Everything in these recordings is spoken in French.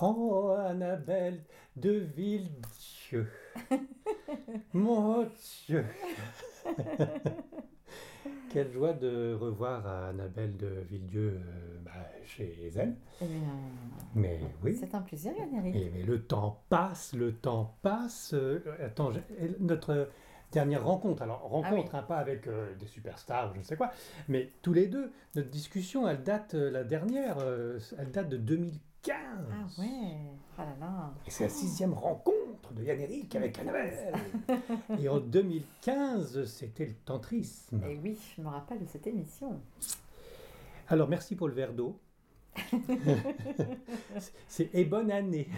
Oh, Annabelle de Villedieu. Mon Dieu. Quelle joie de revoir Annabelle de Villedieu chez elle. Eh bien, Mais oui, c'est un plaisir, Yann-Éric. mais le temps passe, le temps passe. Attends, notre dernière rencontre, alors Ah oui. rencontre, hein, pas avec des superstars ou je ne sais quoi, mais tous les deux, notre discussion, elle date, la dernière, elle date de 2015. Ah ouais. Ah là là. Et c'est la 6e rencontre de Yann Eric avec 2015. Annabelle. Et en 2015, c'était le tantrisme. Et oui, je me rappelle de cette émission. Alors merci pour le verre d'eau. C'est et bonne année.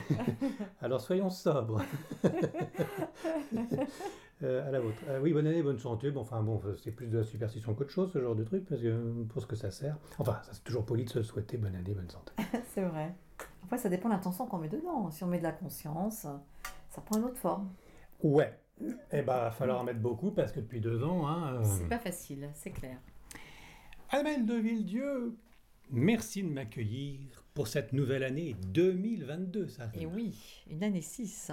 Alors soyons sobres. À la vôtre. Oui, bonne année, bonne santé. Bon, enfin bon, c'est plus de la superstition qu'autre chose, ce genre de truc, parce que pour ce que ça sert. Enfin, ça, c'est toujours poli de se souhaiter bonne année, bonne santé. C'est vrai. Après, ça dépend de l'intention qu'on met dedans. Si on met de la conscience, ça prend une autre forme. Ouais. Eh ben, va falloir en mettre beaucoup, parce que depuis 2 ans, hein, C'est pas facile, c'est clair. Annabelle de Villedieu, merci de m'accueillir pour cette nouvelle année 2022, ça Et rime. oui, une année 6.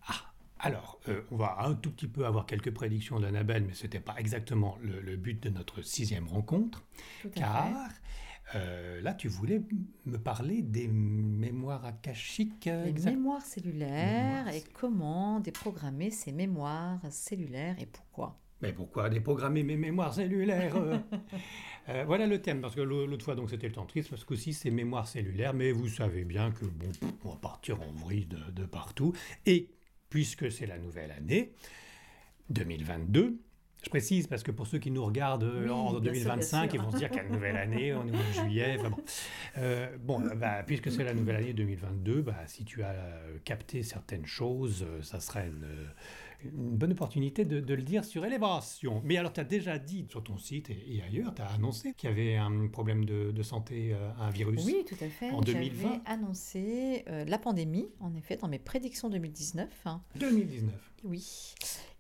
Ah, alors, on va un tout petit peu avoir quelques prédictions d'Annabelle, mais ce n'était pas exactement le but de notre 6e rencontre, Tout à fait. car là, tu voulais me parler des mémoires akashiques. Les mémoires cellulaires Mémoires et comment déprogrammer ces mémoires cellulaires et pourquoi. Mais pourquoi déprogrammer mes mémoires cellulaires Voilà le thème, parce que l'autre fois, donc, c'était le tantrisme, ce coup-ci, c'est mémoire cellulaire, mais vous savez bien que, bon, on va partir en vrille de partout, et puisque c'est la nouvelle année, 2022, je précise parce que pour ceux qui nous regardent Oui, en bien sûr, 2025, bien ils sûr. vont se dire quelle nouvelle année, on est au mois de juillet, enfin bon. Puisque c'est la nouvelle année 2022, si tu as capté certaines choses, ça serait une bonne opportunité de le dire sur Élévation. Mais alors, tu as déjà dit sur ton site et ailleurs, tu as annoncé qu'il y avait un problème de santé, un virus Oui, tout à fait. en J'avais 2020, annoncé la pandémie, en effet, dans mes prédictions 2019. 2019. Oui.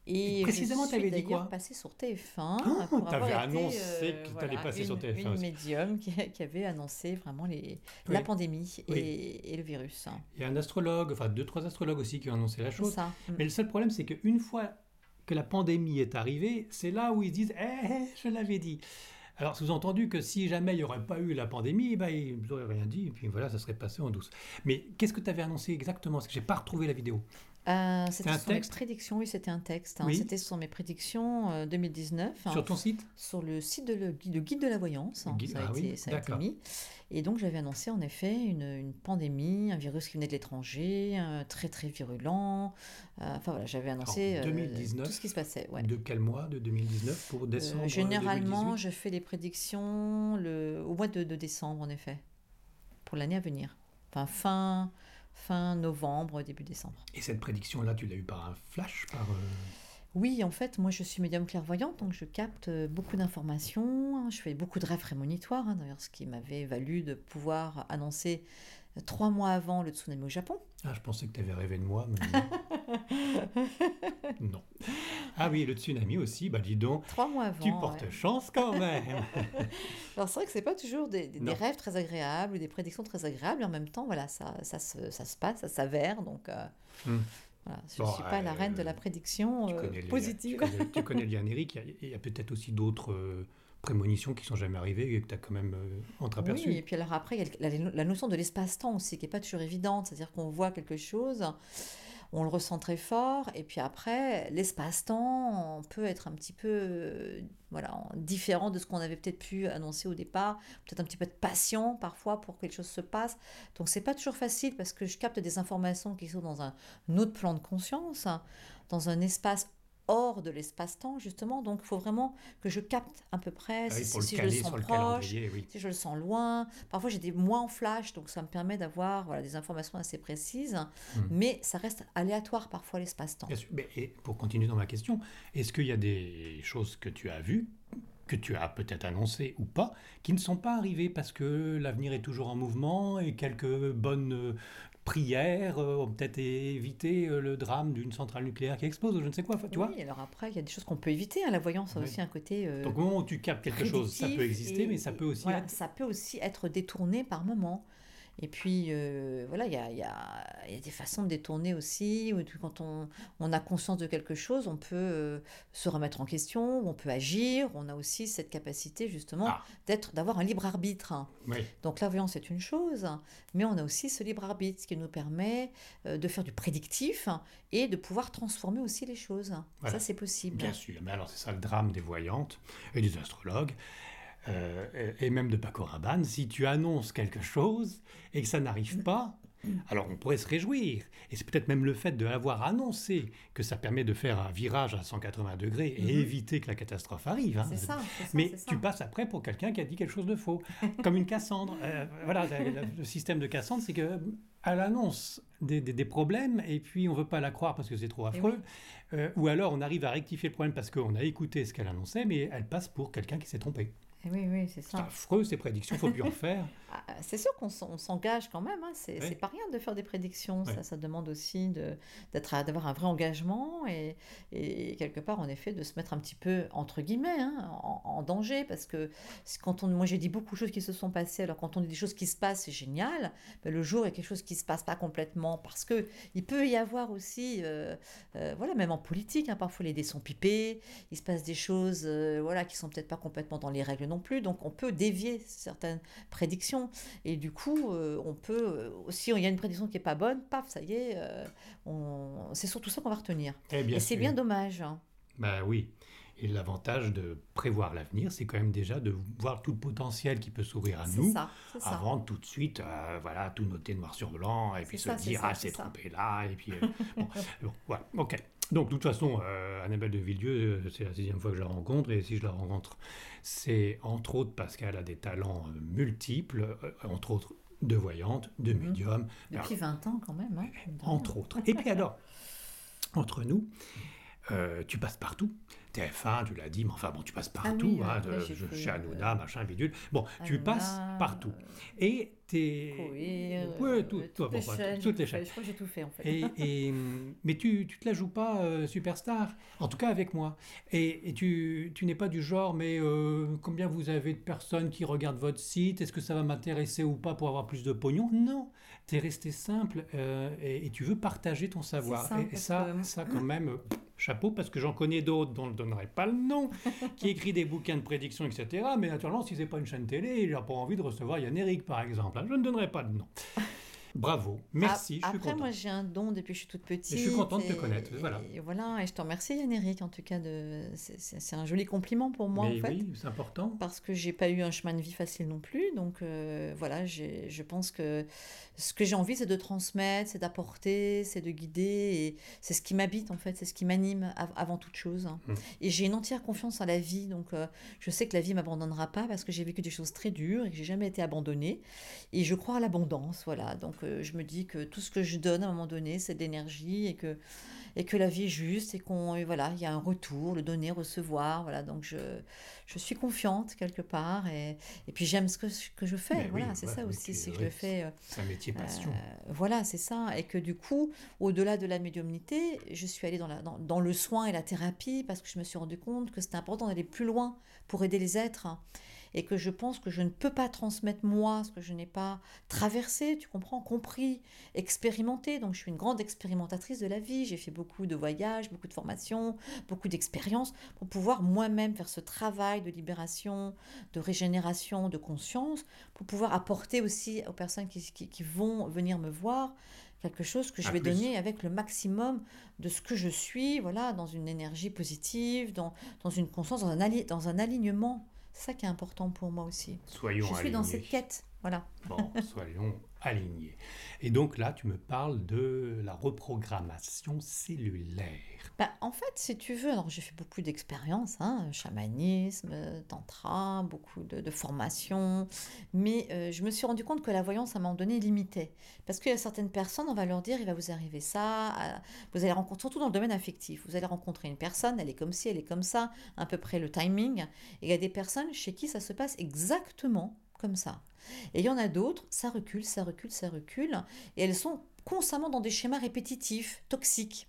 Et Et je précisément, tu suis avais dit d'ailleurs quoi? passée sur TF1 Oh, pour tu avoir avais été annoncé que tu allais passer sur TF1 une aussi. médium qui avait annoncé vraiment la Oui, pandémie oui. et le virus. Il y a un astrologue, enfin 2, 3 astrologues aussi qui ont annoncé la C'est chose. ça. Mais le seul problème, c'est qu'une fois que la pandémie est arrivée, c'est là où ils disent je l'avais dit. Alors, sous-entendu que si jamais il n'y aurait pas eu la pandémie, ils n'auraient rien dit, et puis voilà, ça serait passé en douce. Mais qu'est-ce que tu avais annoncé exactement? Parce que je n'ai pas retrouvé la vidéo. C'est C'était un sur mes texte? prédictions, oui, c'était un texte. Oui. C'était sur mes prédictions 2019, Sur ton site? sur le site de le guide de la voyance, Ah oui, ça a été d'accord. mis. Et donc j'avais annoncé en effet une pandémie, un virus qui venait de l'étranger, très très virulent. Enfin voilà, j'avais Alors, annoncé tout ce qui 2019, se passait. Ouais. de quel mois de 2019 pour décembre Généralement, 2018? je fais les prédictions au mois de décembre, en effet, pour l'année à venir. Enfin, fin novembre, début décembre. Et cette prédiction-là, tu l'as eue par un flash, par... Oui, en fait, moi je suis médium clairvoyante, donc je capte beaucoup d'informations, je fais beaucoup de rêves prémonitoires, d'ailleurs, ce qui m'avait valu de pouvoir annoncer 3 mois avant le tsunami au Japon. Ah, je pensais que tu avais rêvé de moi, mais non. Ah oui, le tsunami aussi, dis donc, 3 mois tu avant, ouais. portes chance quand même. Alors c'est vrai que c'est pas toujours des Non. rêves très agréables ou des prédictions très agréables, et en même temps, voilà, ça se passe, ça s'avère, donc Hmm. voilà, je Bon, suis pas la reine de la prédiction positive. tu connais le Yann Eric, il y a peut-être aussi d'autres prémonitions qui sont jamais arrivées et que tu as quand même Oui, et entreaperçues. puis alors après, il y a la notion de l'espace-temps aussi, qui n'est pas toujours évidente, c'est-à-dire qu'on voit quelque chose, on le ressent très fort, et puis après, l'espace-temps peut être un petit peu voilà, différent de ce qu'on avait peut-être pu annoncer au départ, peut-être un petit peu de patient parfois pour que quelque chose se passe. Donc c'est pas toujours facile parce que je capte des informations qui sont dans un autre plan de conscience, dans un espace hors de l'espace-temps justement, donc il faut vraiment que je capte à peu près Ah oui, pour le si je le caler sens sur le proche, calendrier, oui. si je le sens loin. Parfois j'ai des mois en flash, donc ça me permet d'avoir voilà, des informations assez précises, Hmm. mais ça reste aléatoire parfois l'espace-temps. Bien sûr. Mais, et pour continuer dans ma question, est-ce qu'il y a des choses que tu as vues, que tu as peut-être annoncées ou pas, qui ne sont pas arrivées parce que l'avenir est toujours en mouvement et quelques bonnes prières ont peut-être évité le drame d'une centrale nucléaire qui explose ou je ne sais quoi, tu vois? Oui, alors après il y a des choses qu'on peut éviter, hein. La voyance a Ouais. aussi un côté Donc au moment où tu captes quelque chose, ça peut prédictif exister, mais ça peut aussi voilà, être... ça peut aussi être détourné par moment. Et puis, voilà, il y a des façons de détourner aussi, ou quand on a conscience de quelque chose, on peut se remettre en question, on peut agir, on a aussi cette capacité justement Ah, d'avoir un libre arbitre, hein. oui, Donc la voyance c'est une chose, mais on a aussi ce libre arbitre, ce qui nous permet de faire du prédictif et de pouvoir transformer aussi les choses. Ça voilà, c'est possible. bien sûr. Mais alors, c'est ça le drame des voyantes et des astrologues, et même de Paco Rabanne. Si tu annonces quelque chose et que ça n'arrive pas, alors on pourrait se réjouir. Et c'est peut-être même le fait de l'avoir annoncé que ça permet de faire un virage à 180 degrés et Mhm. éviter que la catastrophe arrive, hein. C'est ça, c'est ça, c'est Mais ça. tu passes après pour quelqu'un qui a dit quelque chose de faux, comme une Cassandre. Voilà, le système de Cassandre, c'est que elle annonce des problèmes et puis on ne veut pas la croire parce que c'est trop Et oui, affreux, ou alors on arrive à rectifier le problème parce qu'on a écouté ce qu'elle annonçait, mais elle passe pour quelqu'un qui s'est trompé. et oui, oui, c'est C'est ça. affreux ces prédictions, il ne faut plus en faire. C'est sûr on s'engage quand même, hein. C'est Ouais, pas rien de faire des prédictions. ouais. Ça demande aussi d'avoir un vrai engagement et quelque part, en effet, de se mettre un petit peu, entre guillemets, hein, en danger. Parce que moi j'ai dit beaucoup de choses qui se sont passées. Alors quand on dit des choses qui se passent, c'est génial. Mais le jour, il y a quelque chose qui se passe pas complètement. Parce que il peut y avoir aussi, voilà, même en politique, hein, parfois les dés sont pipés. Il se passe des choses, voilà, qui sont peut-être pas complètement dans les règles non plus. Donc on peut dévier certaines prédiction. Et du coup, on peut, si il y a une prédiction qui est pas bonne, paf, ça y est, c'est surtout ça qu'on va retenir. Eh Et bien c'est sûr, bien dommage, hein. bah oui. Et l'avantage de prévoir l'avenir, c'est quand même déjà de voir tout le potentiel qui peut s'ouvrir à C'est nous, ça, c'est ça. avant de tout de suite, voilà, tout noter noir sur blanc, et C'est puis se ça, c'est dire, ça, ah, c'est c'est ça. trompé là, et puis, bon, bon, voilà, ok. Donc, de toute façon, Annabelle de Villieu, c'est la sixième fois que je la rencontre, et si je la rencontre, c'est entre autres parce qu'elle a des talents multiples, entre autres de voyante, de Mhm. médium, alors, Depuis 20 ans quand même, hein, mine de rien. entre autres. Et puis alors, entre nous, tu passes partout. TF1, tu l'as dit, mais enfin bon, tu passes Ah partout, oui, hein, ouais, j'ai chez fait Hanouna, machin, bidule. Bon, tu passes Hanouna, partout. Et t'es... Courir, Ouais, toutes les bon, bah, chaînes, j'ai toutes les tout chaînes. fait. Je crois que j'ai tout fait en fait. Mais tu te la joues pas superstar, en tout cas avec moi. Et tu n'es pas du genre, mais combien vous avez de personnes qui regardent votre site? Est-ce que ça va m'intéresser ou pas pour avoir plus de pognon? Non, tu es resté simple, et tu veux partager ton C'est savoir. ça, Et parce ça, que ça quand même, chapeau, parce que j'en connais d'autres dont je ne donnerai pas le nom, qui écrit des bouquins de prédiction, etc. Mais naturellement, si c'est pas une chaîne télé, il n'a pas envie de recevoir Yann Eric, par exemple, hein. Je ne donnerai pas de nom. Bravo, merci, je suis Après, moi, content. j'ai un don depuis que je suis toute Et je suis petite. content de te connaître, voilà. Et voilà, et je te remercie, Yann-Éric, en tout cas. C'est un joli compliment pour moi, en Mais fait, oui, c'est important. parce que j'ai pas eu un chemin de vie facile non plus. Donc, voilà, je pense que ce que j'ai envie, c'est de transmettre, c'est d'apporter, c'est de guider. Et c'est ce qui m'habite, en fait, c'est ce qui m'anime avant toute chose. Mm. Et j'ai une entière confiance en la vie. Donc, je sais que la vie m'abandonnera pas parce que j'ai vécu des choses très dures et que j'ai jamais été abandonnée. Et je crois à l'abondance, voilà. Donc je me dis que tout ce que je donne à un moment donné, c'est de l'énergie et que la vie est juste et voilà, il y a un retour, le donner, recevoir, voilà. Donc je suis confiante quelque part et puis j'aime ce que je fais, Mais voilà, oui, c'est ouais, ça oui, aussi, c'est que je oui, le fais, c'est un métier passion. voilà, c'est ça. Et que du coup, au-delà de la médiumnité, je suis allée dans le soin et la thérapie parce que je me suis rendu compte que c'était important d'aller plus loin pour aider les êtres, hein. Et que je pense que je ne peux pas transmettre moi ce que je n'ai pas traversé, tu comprends, compris, expérimenté. Donc je suis une grande expérimentatrice de la vie. J'ai fait beaucoup de voyages, beaucoup de formations, beaucoup d'expériences pour pouvoir moi-même faire ce travail de libération, de régénération, de conscience, pour pouvoir apporter aussi aux personnes qui vont venir me voir quelque chose que je À vais plus. donner avec le maximum de ce que je suis, voilà, dans une énergie positive, dans une conscience, dans un alignement. C'est ça qui est important pour moi aussi. Je Soyons suis dans alignés. cette quête, voilà. Bon, soyons alignés. Et donc là, tu me parles de la reprogrammation cellulaire. Bah, en fait, si tu veux, alors j'ai fait beaucoup d'expériences, hein, chamanisme, tantra, beaucoup de formations, mais je me suis rendu compte que la voyance, à un moment donné, limitait. Parce qu'il y a certaines personnes, on va leur dire, il va vous arriver ça, vous allez rencontrer, surtout dans le domaine affectif, vous allez rencontrer une personne, elle est comme ci, elle est comme ça, à peu près le timing, et il y a des personnes chez qui ça se passe exactement comme ça. Et il y en a d'autres, ça recule, ça recule, ça recule, et elles sont constamment dans des schémas répétitifs, toxiques.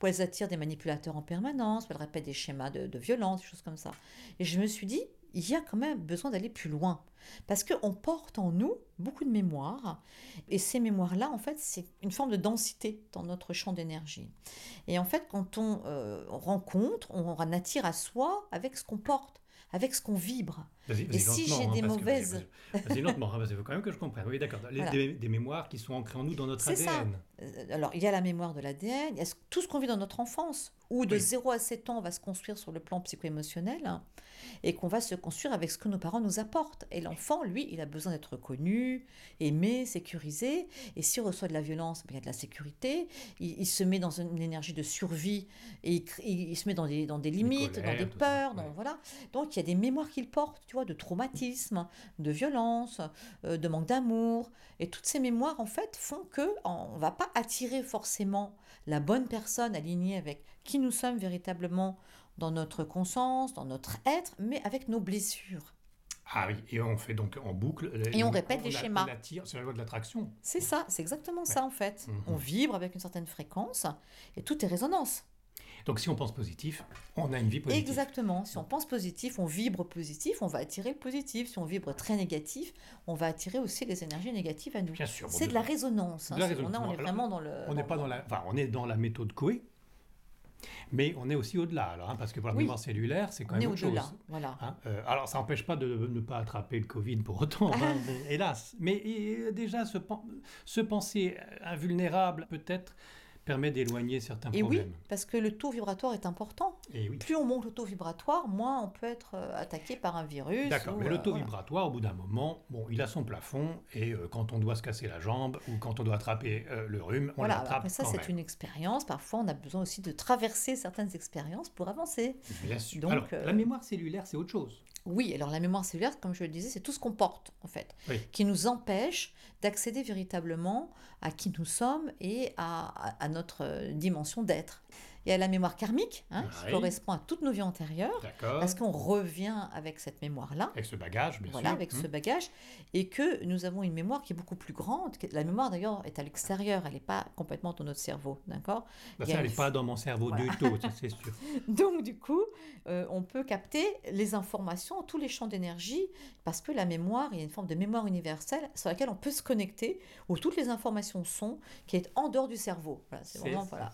Où elles attirent des manipulateurs en permanence, où elles répètent des schémas de violence, des choses comme ça. Et je me suis dit, il y a quand même besoin d'aller plus loin. Parce qu'on porte en nous beaucoup de mémoires, et ces mémoires-là, en fait, c'est une forme de densité dans notre champ d'énergie. Et en fait, quand on rencontre, on en attire à soi avec ce qu'on porte, avec ce qu'on vibre. Et Vas-y si lentement, j'ai hein, des parce que mauvaises... vas-y lentement, hein, parce qu'il faut quand même que je comprenne. Oui, d'accord. Voilà, Des mémoires qui sont ancrées en nous dans notre c'est ça. ADN. Alors, il y a la mémoire de l'ADN, il y a tout ce qu'on vit dans notre enfance, où de Oui. 0 à 7 ans, on va se construire sur le plan psycho-émotionnel, hein, et qu'on va se construire avec ce que nos parents nous apportent. Et l'enfant, lui, il a besoin d'être reconnu, aimé, sécurisé. Et s'il reçoit de la violence, ben, il y a de la sécurité. Il se met dans une énergie de survie et il se met dans des Des limites, dans des colères, tout ça. peurs. Ouais. Voilà. Donc il y a des mémoires qu'il porte, tu vois, de traumatisme, de violence, de manque d'amour. Et toutes ces mémoires, en fait, font qu'on ne va pas attirer forcément la bonne personne alignée avec qui nous sommes véritablement dans notre conscience, dans notre être, mais avec nos blessures. Ah oui, et on fait donc en boucle. Et on répète les On schémas. attire, c'est la loi de l'attraction. C'est ça, c'est exactement Ouais. ça en fait. On vibre avec une certaine fréquence et tout est résonance. Donc si on pense positif, on a une vie positive. Exactement. Si on pense positif, on vibre positif, on va attirer le positif. Si on vibre très négatif, on va attirer aussi les énergies négatives à nous. Bien sûr. C'est de la résonance. De la Hein. résonance. On est vraiment dans le... On n'est pas dans la, enfin, on est dans la méthode Coué, mais on est aussi au-delà. Alors, hein, parce que pour la Oui, mémoire cellulaire, c'est quand on est même autre au-delà. chose. Voilà. Hein. Alors, ça n'empêche pas de ne pas attraper le Covid pour autant, hein, hélas. Mais déjà, se penser invulnérable, peut-être, permet d'éloigner certains Et oui, problèmes. parce que le taux vibratoire est important. Et oui. Plus on monte le taux vibratoire, moins on peut être attaqué par un virus. D'accord, ou, mais le taux voilà. vibratoire, au bout d'un moment, bon, il a son plafond, et quand on doit se casser la jambe, ou quand on doit attraper le rhume, on Voilà, l'attrape après ça, quand c'est même. une expérience. Parfois, on a besoin aussi de traverser certaines expériences pour avancer. Bien sûr. Donc, Alors, la mémoire cellulaire, c'est autre chose. oui, alors la mémoire cellulaire, comme je le disais, c'est tout ce qu'on porte, en fait, Oui. qui nous empêche d'accéder véritablement à qui nous sommes et à notre dimension d'être. Il y a la mémoire karmique, hein, qui Oui. correspond à toutes nos vies antérieures, D'accord. parce qu'on revient avec cette mémoire-là. Avec ce bagage, bien Voilà, sûr. avec ce bagage, et que nous avons une mémoire qui est beaucoup plus grande. La mémoire, d'ailleurs, est à l'extérieur, elle n'est pas complètement dans notre cerveau, d'accord? Bah, Il y a ça, elle une- n'est pas dans mon cerveau Voilà. du tout, ça, c'est sûr. Donc, du coup, on peut capter les informations, tous les champs d'énergie, parce que la mémoire, il y a une forme de mémoire universelle sur laquelle on peut se connecter, où toutes les informations sont, qui est en dehors du cerveau. Voilà, c'est vraiment, voilà.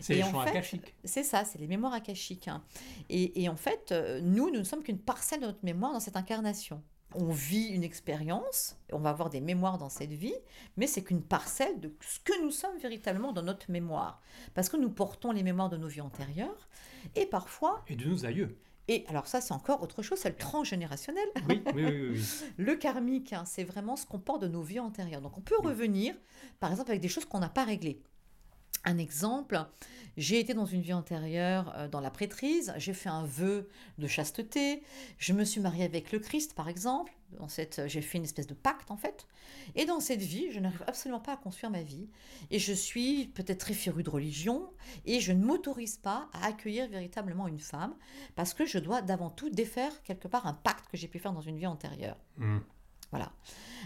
C'est Et les en champs fait, akashiques. c'est ça, c'est les mémoires akashiques. Hein. Et en fait, nous ne sommes qu'une parcelle de notre mémoire dans cette incarnation. On vit une expérience, on va avoir des mémoires dans cette vie, mais c'est qu'une parcelle de ce que nous sommes véritablement dans notre mémoire. Parce que nous portons les mémoires de nos vies antérieures, et parfois... Et de nos aïeux. Et alors ça, c'est encore autre chose, c'est le transgénérationnel. Oui, oui, oui, oui. Le karmique, hein, c'est vraiment ce qu'on porte de nos vies antérieures. Donc on peut revenir, par exemple, avec des choses qu'on n'a pas réglées. Un exemple, j'ai été dans une vie antérieure dans la prêtrise, j'ai fait un vœu de chasteté, je me suis mariée avec le Christ par exemple, j'ai fait une espèce de pacte en fait, et dans cette vie, je n'arrive absolument pas à construire ma vie, et je suis peut-être très férue de religion, et je ne m'autorise pas à accueillir véritablement une femme, parce que je dois d'avant tout défaire quelque part un pacte que j'ai pu faire dans une vie antérieure. Voilà.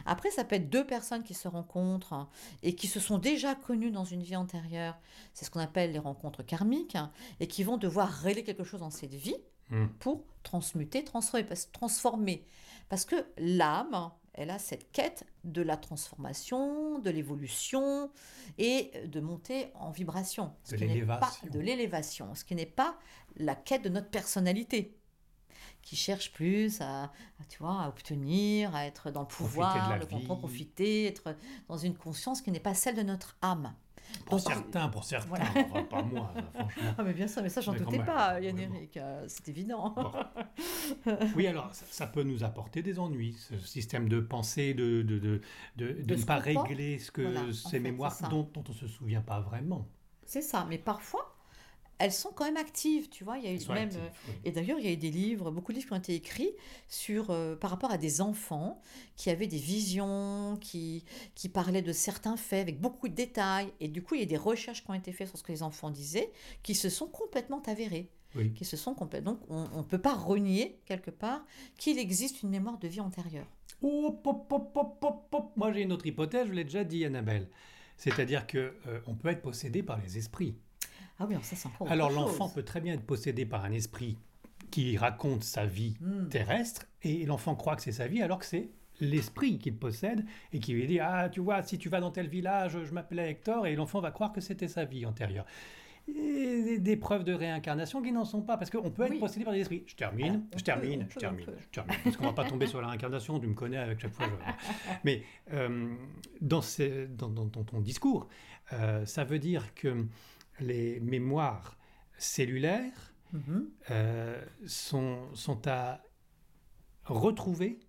Après, ça peut être deux personnes qui se rencontrent et qui se sont déjà connues dans une vie antérieure. C'est ce qu'on appelle les rencontres karmiques et qui vont devoir régler quelque chose dans cette vie pour transmuter, transformer. Parce que l'âme, elle a cette quête de la transformation, de l'évolution et de monter en vibration. De l'élévation. Ce qui n'est pas la quête de notre personnalité. Qui cherche plus tu vois, à obtenir, à être dans le pouvoir, le contrôle, profiter, être dans une conscience qui n'est pas celle de notre âme. Pour certains, voilà. Enfin, pas moi, franchement. Ah mais bien sûr, mais ça j'en doutais pas, Yann-Éric, c'est évident. Bon. Oui, alors ça peut nous apporter des ennuis, ce système de pensée, de ne pas régler ces mémoires dont on ne se souvient pas vraiment. C'est ça, mais parfois... elles sont quand même actives, tu vois. Il y a eu même, actives, oui. Et d'ailleurs, il y a eu des livres, beaucoup de livres qui ont été écrits par rapport à des enfants qui avaient des visions, qui parlaient de certains faits avec beaucoup de détails. Et du coup, il y a des recherches qui ont été faites sur ce que les enfants disaient, qui se sont complètement avérées. Oui. Donc, on ne peut pas renier, quelque part, qu'il existe une mémoire de vie antérieure. Moi, j'ai une autre hypothèse, je l'ai déjà dit, Annabelle. C'est-à-dire qu'on peut être possédé par les esprits. Ah oui, ça c'est encore Alors autre l'enfant chose. peut très bien être possédé par un esprit qui raconte sa vie terrestre, et l'enfant croit que c'est sa vie alors que c'est l'esprit qu'il possède et qui lui dit ah tu vois si tu vas dans tel village je m'appelais Hector, et l'enfant va croire que c'était sa vie antérieure. Et des preuves de réincarnation qui n'en sont pas, parce qu'on peut être possédé par des esprits. Je termine, parce qu'on ne va pas tomber sur la réincarnation, tu me connais avec chaque fois. Mais dans ton discours, ça veut dire que les mémoires cellulaires sont à retrouver.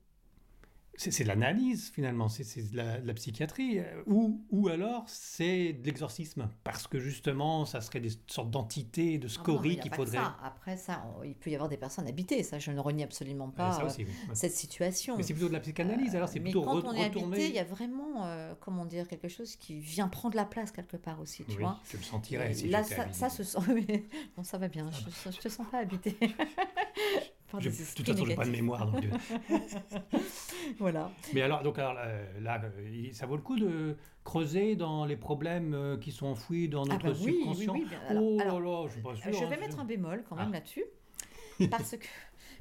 C'est de l'analyse finalement, c'est de la psychiatrie, ou alors c'est de l'exorcisme, parce que justement ça serait des sortes d'entités, de scories qu'il faudrait... Après ça, il peut y avoir des personnes habitées, ça je ne renie absolument pas ça aussi, oui. cette situation. Mais c'est plutôt de la psychanalyse, alors c'est plutôt retourner... Mais quand on est habité, il y a vraiment, comment dire, quelque chose qui vient prendre la place quelque part aussi, tu vois. Je le sentirais si là, j'étais habité. Ça se sent... Bon, ça va bien, je te sens pas habité. De toute façon, je n'ai pas de mémoire. Donc voilà. Mais alors, là, ça vaut le coup de creuser dans les problèmes qui sont enfouis dans notre subconscient. Oui. Je suis pas sûr. Je vais mettre un bémol quand même là-dessus,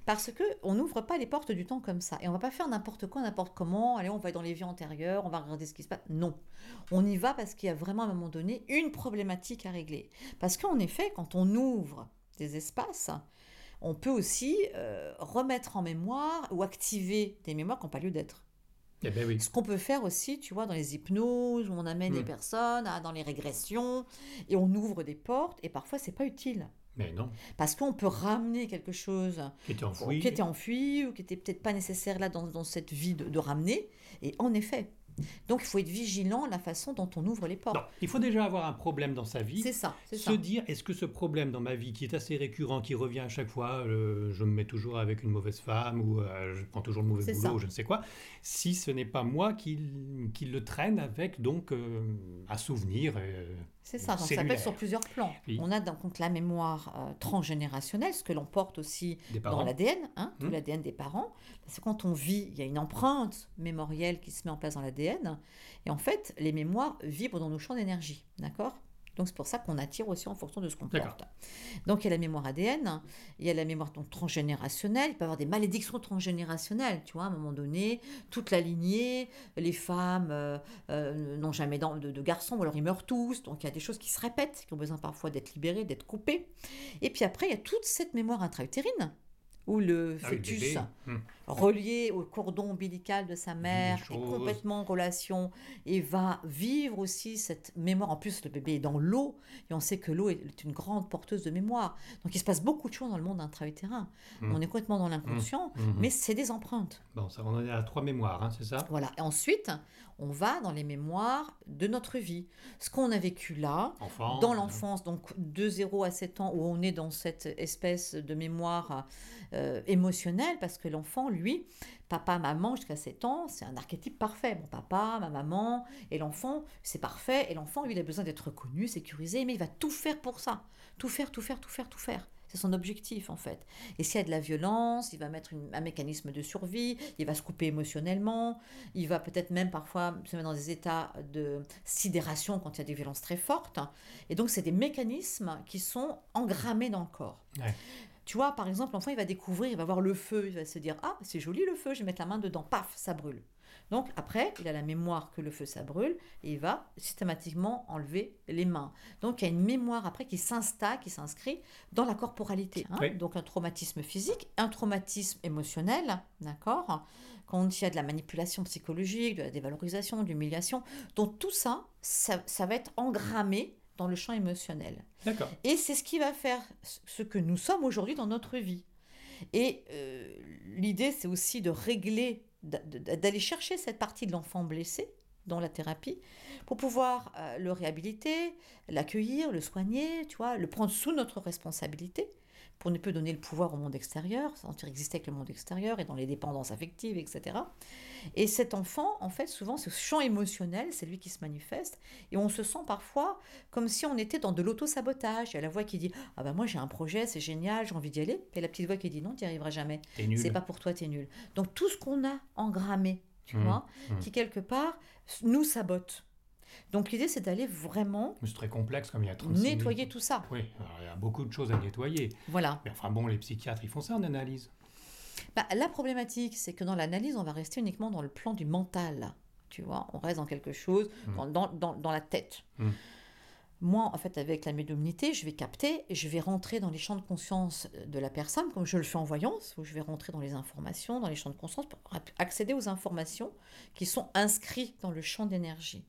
parce que on n'ouvre pas les portes du temps comme ça, et on va pas faire n'importe quoi, n'importe comment. Allez, on va dans les vies antérieures, on va regarder ce qui se passe. Non, on y va parce qu'il y a vraiment à un moment donné une problématique à régler. Parce qu'en effet, quand on ouvre des espaces, on peut aussi remettre en mémoire ou activer des mémoires qui n'ont pas lieu d'être. Eh ben oui. Ce qu'on peut faire aussi, tu vois, dans les hypnoses, où on amène les personnes dans les régressions, et on ouvre des portes, et parfois, c'est pas utile. Mais non. Parce qu'on peut ramener quelque chose qui était enfoui, ou qui était peut-être pas nécessaire là dans cette vie de ramener, et en effet... Donc, il faut être vigilant à la façon dont on ouvre les portes. Non, il faut déjà avoir un problème dans sa vie. C'est ça. Dire, est-ce que ce problème dans ma vie, qui est assez récurrent, qui revient à chaque fois, je me mets toujours avec une mauvaise femme, ou je prends toujours le mauvais boulot, ou je ne sais quoi, si ce n'est pas moi qui le traîne avec donc un souvenir c'est ça, donc ça peut être sur plusieurs plans. Oui. On a donc la mémoire transgénérationnelle, ce que l'on porte aussi dans l'ADN, tout l'ADN des parents. Parce que quand on vit, il y a une empreinte mémorielle qui se met en place dans l'ADN. Et en fait, les mémoires vibrent dans nos champs d'énergie, d'accord ? Donc c'est pour ça qu'on attire aussi en fonction de ce qu'on porte. Donc il y a la mémoire ADN, il y a la mémoire donc, transgénérationnelle, il peut y avoir des malédictions transgénérationnelles, tu vois, à un moment donné, toute la lignée, les femmes n'ont jamais de garçons, ou alors ils meurent tous, donc il y a des choses qui se répètent, qui ont besoin parfois d'être libérées, d'être coupées. Et puis après, il y a toute cette mémoire intra-utérine, où le fœtus, relié au cordon ombilical de sa mère, est complètement en relation et va vivre aussi cette mémoire. En plus, le bébé est dans l'eau, et on sait que l'eau est une grande porteuse de mémoire. Donc, il se passe beaucoup de choses dans le monde intra-utérin. On est complètement dans l'inconscient, mais c'est des empreintes. Bon, ça, on en est à 3 mémoires, c'est ça ? Voilà. Et ensuite, on va dans les mémoires de notre vie. Ce qu'on a vécu là, dans l'enfance, donc de 0 à 7 ans, où on est dans cette espèce de mémoire émotionnelle, parce que l'enfant, lui, papa, maman, jusqu'à 7 ans, c'est un archétype parfait. Mon papa, ma maman, et l'enfant, c'est parfait. Et l'enfant, lui, il a besoin d'être reconnu, sécurisé, mais il va tout faire pour ça. Tout faire. C'est son objectif, en fait. Et s'il y a de la violence, il va mettre un mécanisme de survie, il va se couper émotionnellement, il va peut-être même parfois se mettre dans des états de sidération quand il y a des violences très fortes. Et donc, c'est des mécanismes qui sont engrammés dans le corps. Ouais. Tu vois, par exemple, l'enfant, il va découvrir, il va voir le feu, il va se dire « Ah, c'est joli le feu, je vais mettre la main dedans. » Paf, ça brûle. Donc après, il a la mémoire que le feu, ça brûle, et il va systématiquement enlever les mains. Donc il y a une mémoire après qui s'installe, qui s'inscrit dans la corporalité. Oui. Donc un traumatisme physique, un traumatisme émotionnel, d'accord ? Quand il y a de la manipulation psychologique, de la dévalorisation, de l'humiliation, donc tout ça, ça va être engrammé dans le champ émotionnel. D'accord. Et c'est ce qui va faire ce que nous sommes aujourd'hui dans notre vie. Et l'idée, c'est aussi de régler, d'aller chercher cette partie de l'enfant blessé dans la thérapie pour pouvoir le réhabiliter, l'accueillir, le soigner, tu vois, le prendre sous notre responsabilité pour ne plus donner le pouvoir au monde extérieur, sentir exister avec le monde extérieur et dans les dépendances affectives, etc. Et cet enfant, en fait, souvent, ce champ émotionnel, c'est lui qui se manifeste, et on se sent parfois comme si on était dans de l'auto-sabotage. Il y a la voix qui dit « Ah ben moi j'ai un projet, c'est génial, j'ai envie d'y aller », et la petite voix qui dit « Non, tu n'y arriveras jamais, c'est pas pour toi, t'es nul ». Donc tout ce qu'on a engrammé, tu vois, qui quelque part nous sabote. Donc l'idée, c'est d'aller vraiment C'est très complexe comme il y a 36 nettoyer 000. tout ça. Oui, alors, il y a beaucoup de choses à nettoyer. Voilà. Mais enfin bon, les psychiatres, ils font ça en analyse. La problématique, c'est que dans l'analyse, on va rester uniquement dans le plan du mental. Tu vois, on reste dans quelque chose, dans la tête. Mm. Moi, en fait, avec la médiumnité, je vais capter, je vais rentrer dans les champs de conscience de la personne, comme je le fais en voyance, où je vais rentrer dans les informations, dans les champs de conscience, pour accéder aux informations qui sont inscrites dans le champ d'énergie.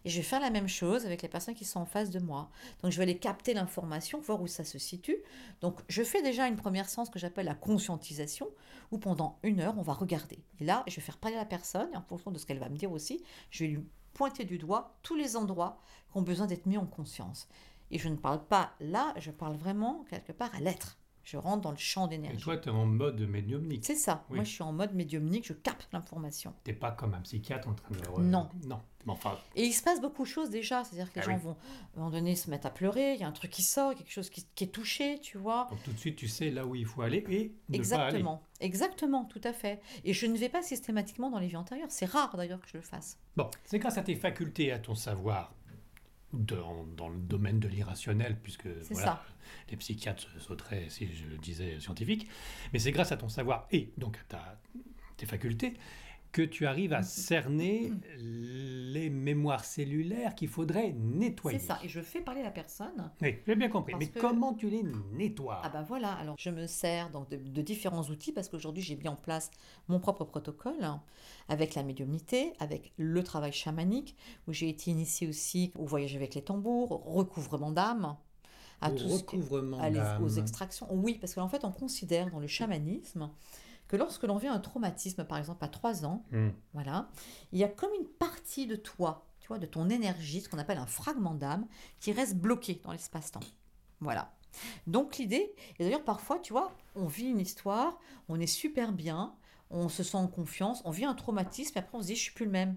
Et je vais faire la même chose avec les personnes qui sont en face de moi. Donc, je vais aller capter l'information, voir où ça se situe. Donc, je fais déjà une première séance que j'appelle la conscientisation, où pendant 1 heure, on va regarder. Et là, je vais faire parler à la personne, et en fonction de ce qu'elle va me dire aussi, je vais lui pointer du doigt tous les endroits qui ont besoin d'être mis en conscience. Et je ne parle pas là, je parle vraiment quelque part à l'être. Je rentre dans le champ Et d'énergie. toi, tu es en mode médiumnique. C'est ça. Oui. Moi, je suis en mode médiumnique, je capte l'information. Tu n'es pas comme un psychiatre en train de... Non. Non. Mais enfin, Et il se passe beaucoup de choses déjà. C'est-à-dire que les gens vont, à un moment donné, se mettre à pleurer. Il y a un truc qui sort, quelque chose qui est touché, tu vois. donc tout de suite, tu sais là où il faut aller et ne Exactement. pas aller. Exactement, tout à fait. Et je ne vais pas systématiquement dans les vies antérieures. C'est rare d'ailleurs que je le fasse. Bon, c'est grâce à tes facultés et à ton savoir dans le domaine de l'irrationnel, puisque C'est voilà, ça. les psychiatres sauteraient si je le disais scientifique, mais c'est grâce à ton savoir et donc à tes facultés que tu arrives à cerner les mémoires cellulaires qu'il faudrait nettoyer. C'est ça. Et je fais parler la personne. Oui, j'ai bien compris. Parce Mais que- comment tu les nettoies? Ah ben voilà, alors je me sers donc de différents outils parce qu'aujourd'hui j'ai mis en place mon propre protocole avec la médiumnité, avec le travail chamanique, où j'ai été initiée aussi au voyage avec les tambours, au recouvrement d'âme, à Au tout ce qui- recouvrement à d'âme. aux extractions. Oui, parce qu'en fait on considère dans le chamanisme que lorsque l'on vit un traumatisme, par exemple à 3 ans, voilà, il y a comme une partie de toi, tu vois, de ton énergie, ce qu'on appelle un fragment d'âme, qui reste bloqué dans l'espace-temps. Voilà. Donc l'idée, et d'ailleurs parfois, tu vois, on vit une histoire, on est super bien, on se sent en confiance, on vit un traumatisme, et après on se dit, je suis plus le même.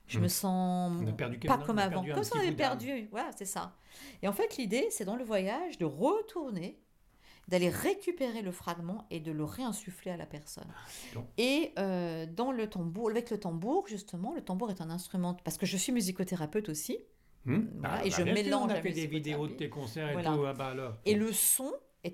Je me sens On a perdu pas on a comme avant. perdu un Comme si petit on avait bout d'âme. perdu. Voilà, c'est ça. Et en fait, l'idée, c'est dans le voyage de retourner, d'aller récupérer le fragment et de le réinsuffler à la personne. Donc. Et dans le tambour, avec le tambour, justement, le tambour est un instrument, parce que je suis musicothérapeute aussi, voilà, et je bien sûr, mélange on a la fait des vidéos de musicothérapie. tes concerts et Voilà. tout. Ah bah alors. Et le son est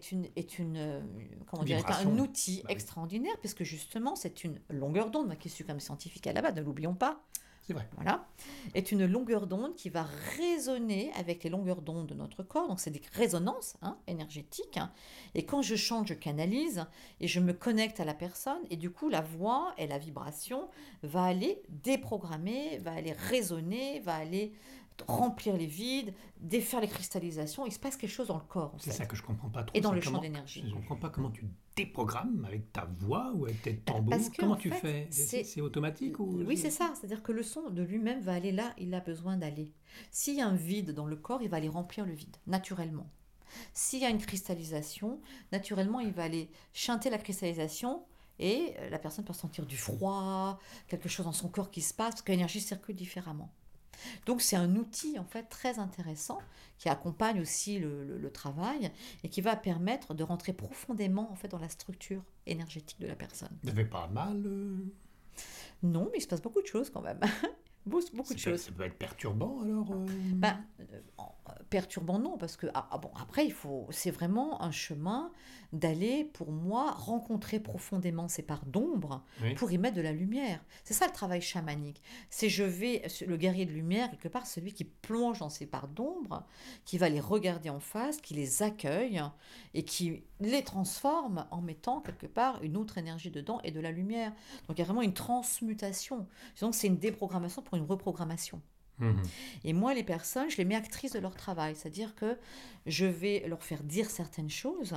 comment dire, est Vibration. un outil Bah oui. extraordinaire, puisque justement, c'est une longueur d'onde, moi qui suis comme scientifique à la base, ne l'oublions pas, C'est vrai. voilà, est une longueur d'onde qui va résonner avec les longueurs d'onde de notre corps. Donc, c'est des résonances énergétiques. Et quand je chante, je canalise et je me connecte à la personne. Et du coup, la voix et la vibration va aller déprogrammer, va aller résonner, va aller remplir les vides, défaire les cristallisations. Il se passe quelque chose dans le corps, en C'est fait. ça que je comprends pas trop. Et dans c'est le champ comment- d'énergie. Je comprends pas comment tu déprogrammes avec ta voix ou avec tes tambours. parce que, Comment en tu fait, fais? C'est automatique ou... Oui, c'est ça. C'est-à-dire que le son de lui-même va aller là, il a besoin d'aller. S'il y a un vide dans le corps, il va aller remplir le vide, naturellement. S'il y a une cristallisation, naturellement, il va aller chanter la cristallisation et la personne peut sentir du froid, quelque chose dans son corps qui se passe, parce que l'énergie circule différemment. Donc c'est un outil en fait très intéressant qui accompagne aussi le travail et qui va permettre de rentrer profondément en fait dans la structure énergétique de la personne. Vous n'avez pas mal Non, mais il se passe beaucoup de choses quand même. Beaucoup de choses. Ça peut être perturbant alors Perturbant non, parce que bon, après c'est vraiment un chemin d'aller pour moi rencontrer profondément ces parts d'ombre Oui. pour y mettre de la lumière. C'est ça le travail chamanique. C'est le guerrier de lumière quelque part, celui qui plonge dans ces parts d'ombre, qui va les regarder en face, qui les accueille et qui les transforme en mettant quelque part une autre énergie dedans et de la lumière. Donc il y a vraiment une transmutation. Donc c'est une déprogrammation pour une reprogrammation. Et moi, les personnes, je les mets actrices de leur travail. C'est-à-dire que je vais leur faire dire certaines choses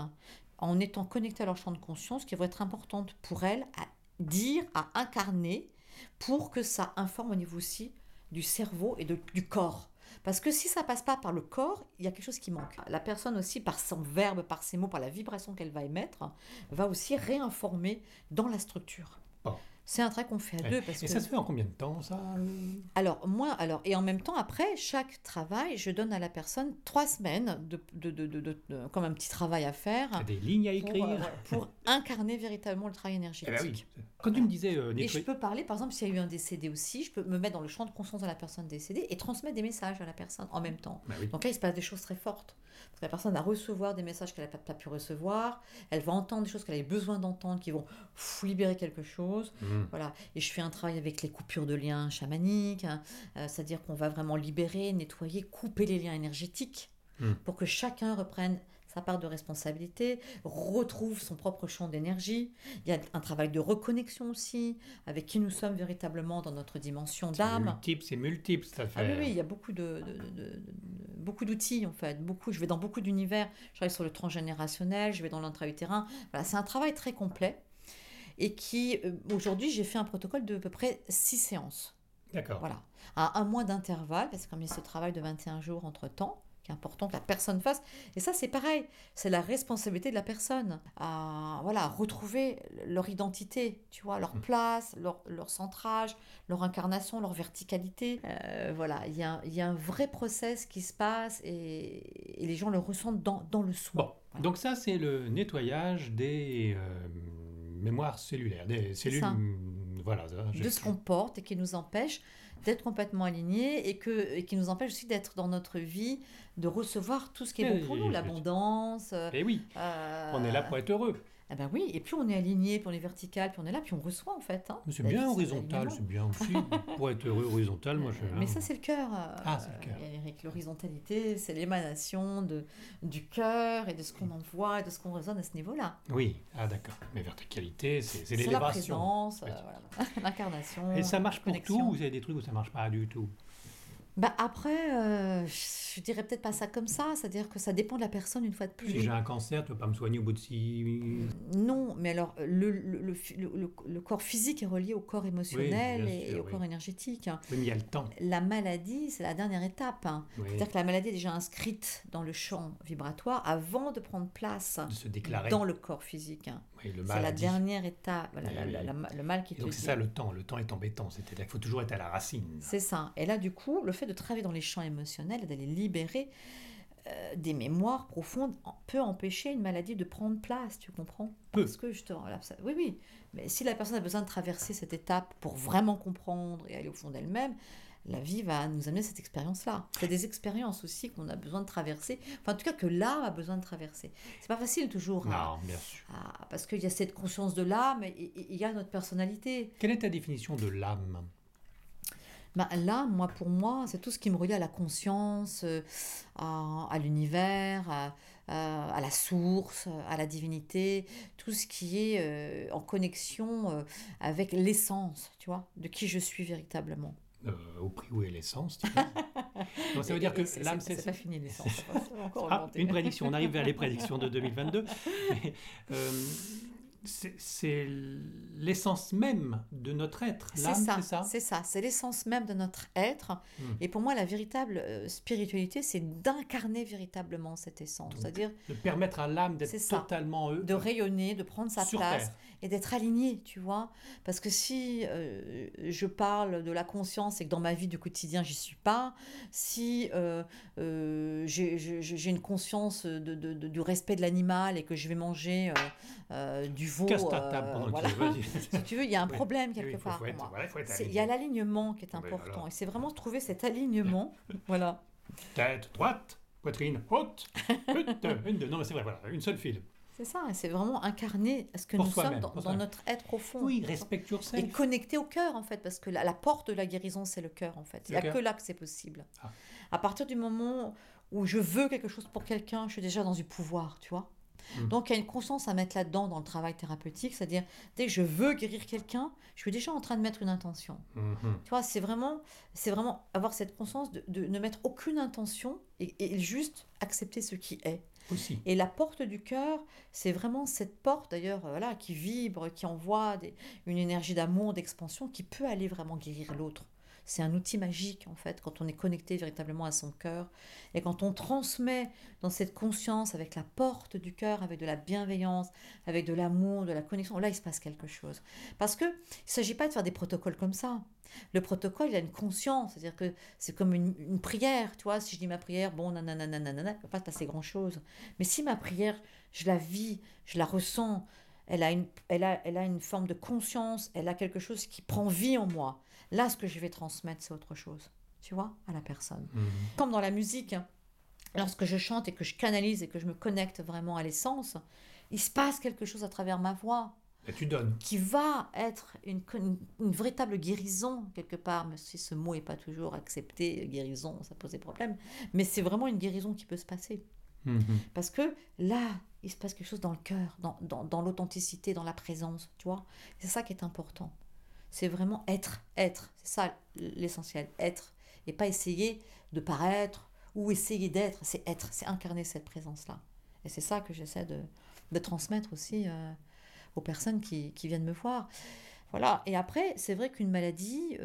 en étant connectées à leur champ de conscience qui vont être importantes pour elles à dire, à incarner, pour que ça informe au niveau aussi du cerveau et du corps. Parce que si ça passe pas par le corps, il y a quelque chose qui manque. La personne aussi, par son verbe, par ses mots, par la vibration qu'elle va émettre, va aussi réinformer dans la structure. Bon. C'est un travail qu'on fait à deux. Parce Et que... ça se fait en combien de temps, ça Et en même temps, après, chaque travail, je donne à la personne 3 semaines comme un petit travail à faire Il y a des lignes à écrire. pour incarner véritablement le travail énergétique. Eh ben oui. Quand tu me disais Et je nettoyer... peux parler, par exemple, s'il y a eu un décédé aussi, je peux me mettre dans le champ de conscience de la personne décédée et transmettre des messages à la personne en même temps. Bah oui. Donc là, il se passe des choses très fortes. Parce que la personne va recevoir des messages qu'elle n'a pas pu recevoir, elle va entendre des choses qu'elle a besoin d'entendre qui vont libérer quelque chose. Mhm. Voilà. Et je fais un travail avec les coupures de liens chamaniques, hein, c'est-à-dire qu'on va vraiment libérer, nettoyer, couper les liens énergétiques pour que chacun reprenne sa part de responsabilité, retrouve son propre champ d'énergie. Il y a un travail de reconnexion aussi, avec qui nous sommes véritablement dans notre dimension d'âme. C'est multiple, cette Ah oui, affaire. oui, il y a beaucoup d'outils en fait. Je vais dans beaucoup d'univers. Je travaille sur le transgénérationnel, je vais dans l'intra-utérin. Voilà, c'est un travail très complet. Et qui, aujourd'hui, j'ai fait un protocole de à peu près 6 séances. D'accord. Voilà. À un mois d'intervalle, parce que comme il y a ce travail de 21 jours entre temps, qui est important que la personne fasse. Et ça, c'est pareil. C'est la responsabilité de la personne à voilà, retrouver leur identité, tu vois, leur place, leur centrage, leur incarnation, leur verticalité. Voilà, il y a un vrai process qui se passe et les gens le ressentent dans le soin. Bon, voilà. Donc ça, c'est le nettoyage des mémoires cellulaires, des cellules... Voilà, de ce qu'on porte et qui nous empêche d'être complètement alignés et qui nous empêche aussi d'être dans notre vie, de recevoir tout ce qui est bon pour nous, l'abondance. Et oui, on est là pour être heureux. Eh ben oui, et puis on est aligné, puis on est vertical, puis on est là, puis on reçoit en fait. Hein. C'est bien horizontal, c'est bien aussi. Pour être heureux horizontal, moi je... Mais ça c'est le cœur. C'est le cœur. Eric, l'horizontalité, c'est l'émanation du cœur et de ce qu'on envoie et de ce qu'on résonne à ce niveau-là. Oui, d'accord. Mais verticalité, c'est l'élévation. C'est la présence, voilà. L'incarnation. Et ça marche pour tout ou il y a des trucs où ça marche pas du tout? Bah après, je dirais peut-être pas ça comme ça, c'est-à-dire que ça dépend de la personne une fois de plus. Si j'ai un cancer, tu vas pas me soigner au bout de 6... Non, mais alors le corps physique est relié au corps émotionnel et au corps énergétique. Oui, mais il y a le temps. La maladie, c'est la dernière étape. Oui. C'est-à-dire que la maladie est déjà inscrite dans le champ vibratoire avant de prendre place de se déclarer dans le corps physique. Oui, c'est la dernière étape, voilà, le mal qui te dit. Donc c'est ça le temps est embêtant, c'est-à-dire qu'il faut toujours être à la racine. C'est ça. Et là du coup, le fait de travailler dans les champs émotionnels et d'aller libérer des mémoires profondes peut empêcher une maladie de prendre place, tu comprends? Parce que oui, mais si la personne a besoin de traverser cette étape pour vraiment comprendre et aller au fond d'elle-même, la vie va nous amener cette expérience-là. C'est des expériences aussi qu'on a besoin de traverser, enfin en tout cas que l'âme a besoin de traverser. C'est pas facile toujours. Non, bien sûr. Parce qu'il y a cette conscience de l'âme et il y a notre personnalité. Quelle est ta définition de l'âme? Là, pour moi, c'est tout ce qui me relie à la conscience, à l'univers, à la source, à la divinité, tout ce qui est en connexion avec l'essence, tu vois, de qui je suis véritablement. Au prix où est l'essence, tu vois. Donc ça veut dire que l'âme, c'est pas fini l'essence. Une prédiction, on arrive vers les prédictions de 2022. Mais, c'est l'essence même de notre être. L'âme, c'est ça. C'est ça, c'est l'essence même de notre être. Et pour moi, la véritable spiritualité, c'est d'incarner véritablement cette essence. C'est-à-dire de permettre à l'âme d'être totalement de rayonner, de prendre sa place et d'être aligné, tu vois. Parce que si je parle de la conscience et que dans ma vie du quotidien, j'y suis pas, si j'ai une conscience du respect de l'animal et que je vais manger du veau, casse ta table pendant voilà. Si tu veux, il y a un problème quelque part pour moi. Il y a l'alignement qui est important et c'est vraiment trouver cet alignement. Voilà. Tête droite, poitrine haute, non mais c'est vrai, voilà, une seule file. C'est ça, et c'est vraiment incarner ce que nous sommes dans notre être profond. Oui, respect yourself. Et connecter au cœur, en fait, parce que la porte de la guérison, c'est le cœur, en fait. Il n'y a que là que c'est possible. À partir du moment où je veux quelque chose pour quelqu'un, je suis déjà dans du pouvoir, tu vois. Donc il y a une conscience à mettre là-dedans dans le travail thérapeutique, c'est-à-dire dès que je veux guérir quelqu'un, je suis déjà en train de mettre une intention. Tu vois, c'est vraiment avoir cette conscience de ne mettre aucune intention et juste accepter ce qui est. Aussi. Et la porte du cœur, c'est vraiment cette porte d'ailleurs qui vibre, qui envoie une énergie d'amour, d'expansion qui peut aller vraiment guérir l'autre. C'est un outil magique en fait quand on est connecté véritablement à son cœur et quand on transmet dans cette conscience avec la porte du cœur, avec de la bienveillance, avec de l'amour, de la connexion, là il se passe quelque chose. Parce que il s'agit pas de faire des protocoles comme ça. Le protocole, il a une conscience, c'est-à-dire que c'est comme une prière, tu vois, si je dis ma prière, bon, nanana, il ne va pas se passer grand-chose. Mais si ma prière, je la vis, je la ressens, elle a une forme de conscience, elle a quelque chose qui prend vie en moi. Là, ce que je vais transmettre, c'est autre chose, tu vois, à la personne. Comme dans la musique, hein, lorsque je chante et que je canalise et que je me connecte vraiment à l'essence, il se passe quelque chose à travers ma voix Et tu donnes. qui va être une véritable guérison quelque part, même si ce mot n'est pas toujours accepté, guérison, ça pose des problèmes, mais c'est vraiment une guérison qui peut se passer. Mhm. Parce que là, il se passe quelque chose dans le cœur, dans l'authenticité, dans la présence, tu vois. C'est ça qui est important. C'est vraiment être. C'est ça l'essentiel, être. Et pas essayer de paraître ou essayer d'être, c'est être, c'est incarner cette présence-là. Et c'est ça que j'essaie de transmettre aussi aux personnes qui viennent me voir. Voilà. Et après, c'est vrai qu'une maladie,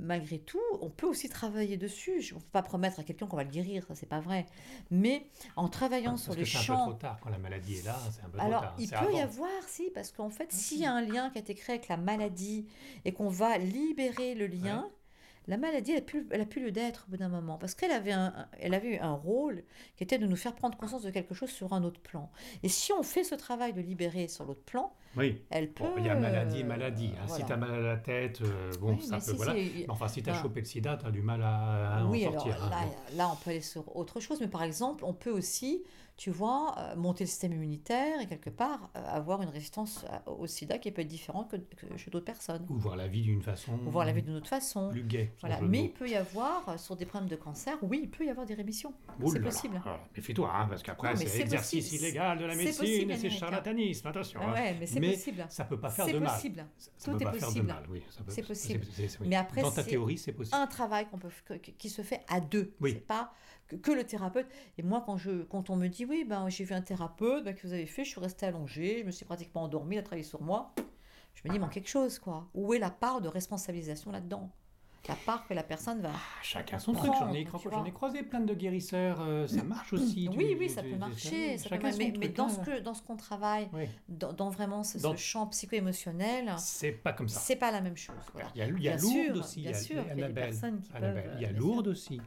malgré tout, on peut aussi travailler dessus. On ne peut pas promettre à quelqu'un qu'on va le guérir, ça c'est pas vrai. Mais en travaillant sur Parce les que c'est un peu champs. trop tard. Quand la maladie est là, c'est un peu trop Alors, tard. il C'est peut y avant. avoir, si, parce qu'en fait, s'il y a un lien qui a été créé avec la maladie et qu'on va libérer le lien, Ouais. la maladie, elle a plus lieu d'être au bout d'un moment. Parce qu'elle avait elle avait un rôle qui était de nous faire prendre conscience de quelque chose sur un autre plan. Et si on fait ce travail de libérer sur l'autre plan, Oui. elle peut. Bon, il y a maladie et maladie. Hein. Si Voilà. tu as mal à la tête, bon, Oui, ça mais peut, si, voilà. si. Mais enfin, si tu as Ben, chopé le sida, tu as du mal à en oui, alors sortir. Hein. là, Bon. là, on peut aller sur autre chose, mais par exemple, on peut aussi, tu vois, monter le système immunitaire et quelque part avoir une résistance au sida qui peut être différente que chez d'autres personnes, Ou voir la vie d'une façon ou voir la vie d'une autre façon. plus gaie, sans Voilà. jeu de Mais mots. il peut y avoir, sur des problèmes de cancer, oui, il peut y avoir des rémissions. Ouh C'est là là. possible. Alors, méfie-toi, hein, parce qu'après, Non, mais c'est c'est exercice possible. illégal de la C'est médecine possible, et c'est Américain. charlatanisme, attention. Ah Hein. ouais, mais c'est Mais possible. ça peut pas faire C'est de mal. possible. Ça Tout peut est pas faire de possible. mal, oui. Ça peut- C'est possible. oui. Mais après, Dans ta c'est théorie, c'est possible. un travail qui se fait à deux. Oui. C'est pas que le thérapeute. Et moi, quand on me dit, oui, ben, j'ai vu un thérapeute, ben, que vous avez fait, je suis restée allongée, je me suis pratiquement endormie, il a travaillé sur moi. Je me dis, il manque quelque chose, quoi. Où est la part de responsabilisation là-dedans? La part que la personne va. Chacun son truc. Prendre, tu vois. J'en ai croisé plein de guérisseurs. Ça marche aussi. Oui, ça peut marcher. Chacun son Mais truc. dans Hein. dans ce qu'on travaille, Oui. dans vraiment ce Dans- champ psycho-émotionnel, C'est pas comme ça. c'est pas la même chose. Voilà. Il y a Bien Lourdes sûr, aussi. bien il y a sûr qu'il y a des Annabelle. personnes qui Annabelle. peuvent, Il y a bien Lourdes aussi.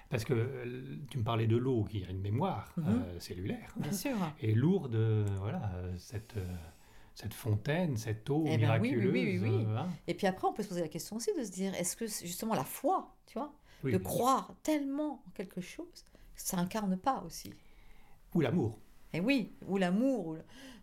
Parce que tu me parlais de l'eau qui a une mémoire cellulaire. Bien sûr. Et Lourdes, voilà, cette fontaine, cette eau Eh ben oui, miraculeuse. oui. Hein. Et puis après, on peut se poser la question aussi de se dire, est-ce que justement la foi, tu vois, Oui, de bien sûr. croire tellement en quelque chose, ça incarne pas aussi. Ou l'amour. Et oui, ou l'amour,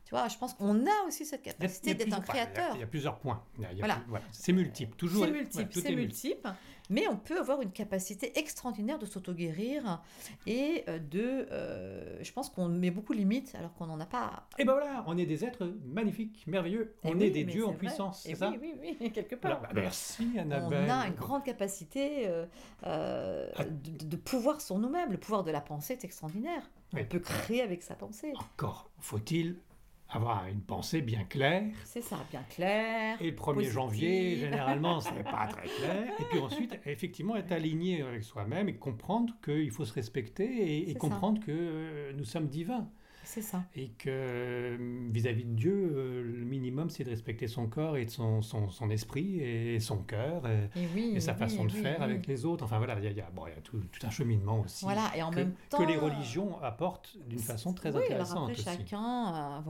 tu vois, je pense qu'on a aussi cette Il y a capacité d'être un plusieurs- créateur. Il y a plusieurs points. Voilà. Voilà. C'est multiple. Toujours. C'est Ouais, multiple, tout c'est est multiple, mais on peut avoir une capacité extraordinaire de s'auto-guérir et je pense qu'on met beaucoup de limites alors qu'on n'en a pas. Et ben voilà, on est des êtres magnifiques, merveilleux. Eh On oui, est des mais dieux c'est en vrai. puissance, Eh c'est ça? Oui, quelque Voilà. part. Bah, merci On Annabelle. a une grande capacité de pouvoir sur nous-mêmes. Le pouvoir de la pensée est extraordinaire. Oui. On peut créer avec sa pensée. Encore faut-il avoir une pensée bien claire. C'est ça, bien clair. Et le 1er positif. janvier, généralement, c'est pas très clair. Et puis ensuite, effectivement, être aligné avec soi-même et comprendre qu'il faut se respecter et C'est comprendre que nous sommes divins. C'est ça. Et que vis-à-vis de Dieu, le minimum, c'est de respecter son corps et de son esprit et son cœur et sa façon de faire avec les autres. Enfin voilà, il y a tout un cheminement aussi Voilà, et en même temps, que les religions apportent d'une façon très oui, alors intéressante après, aussi. chacun,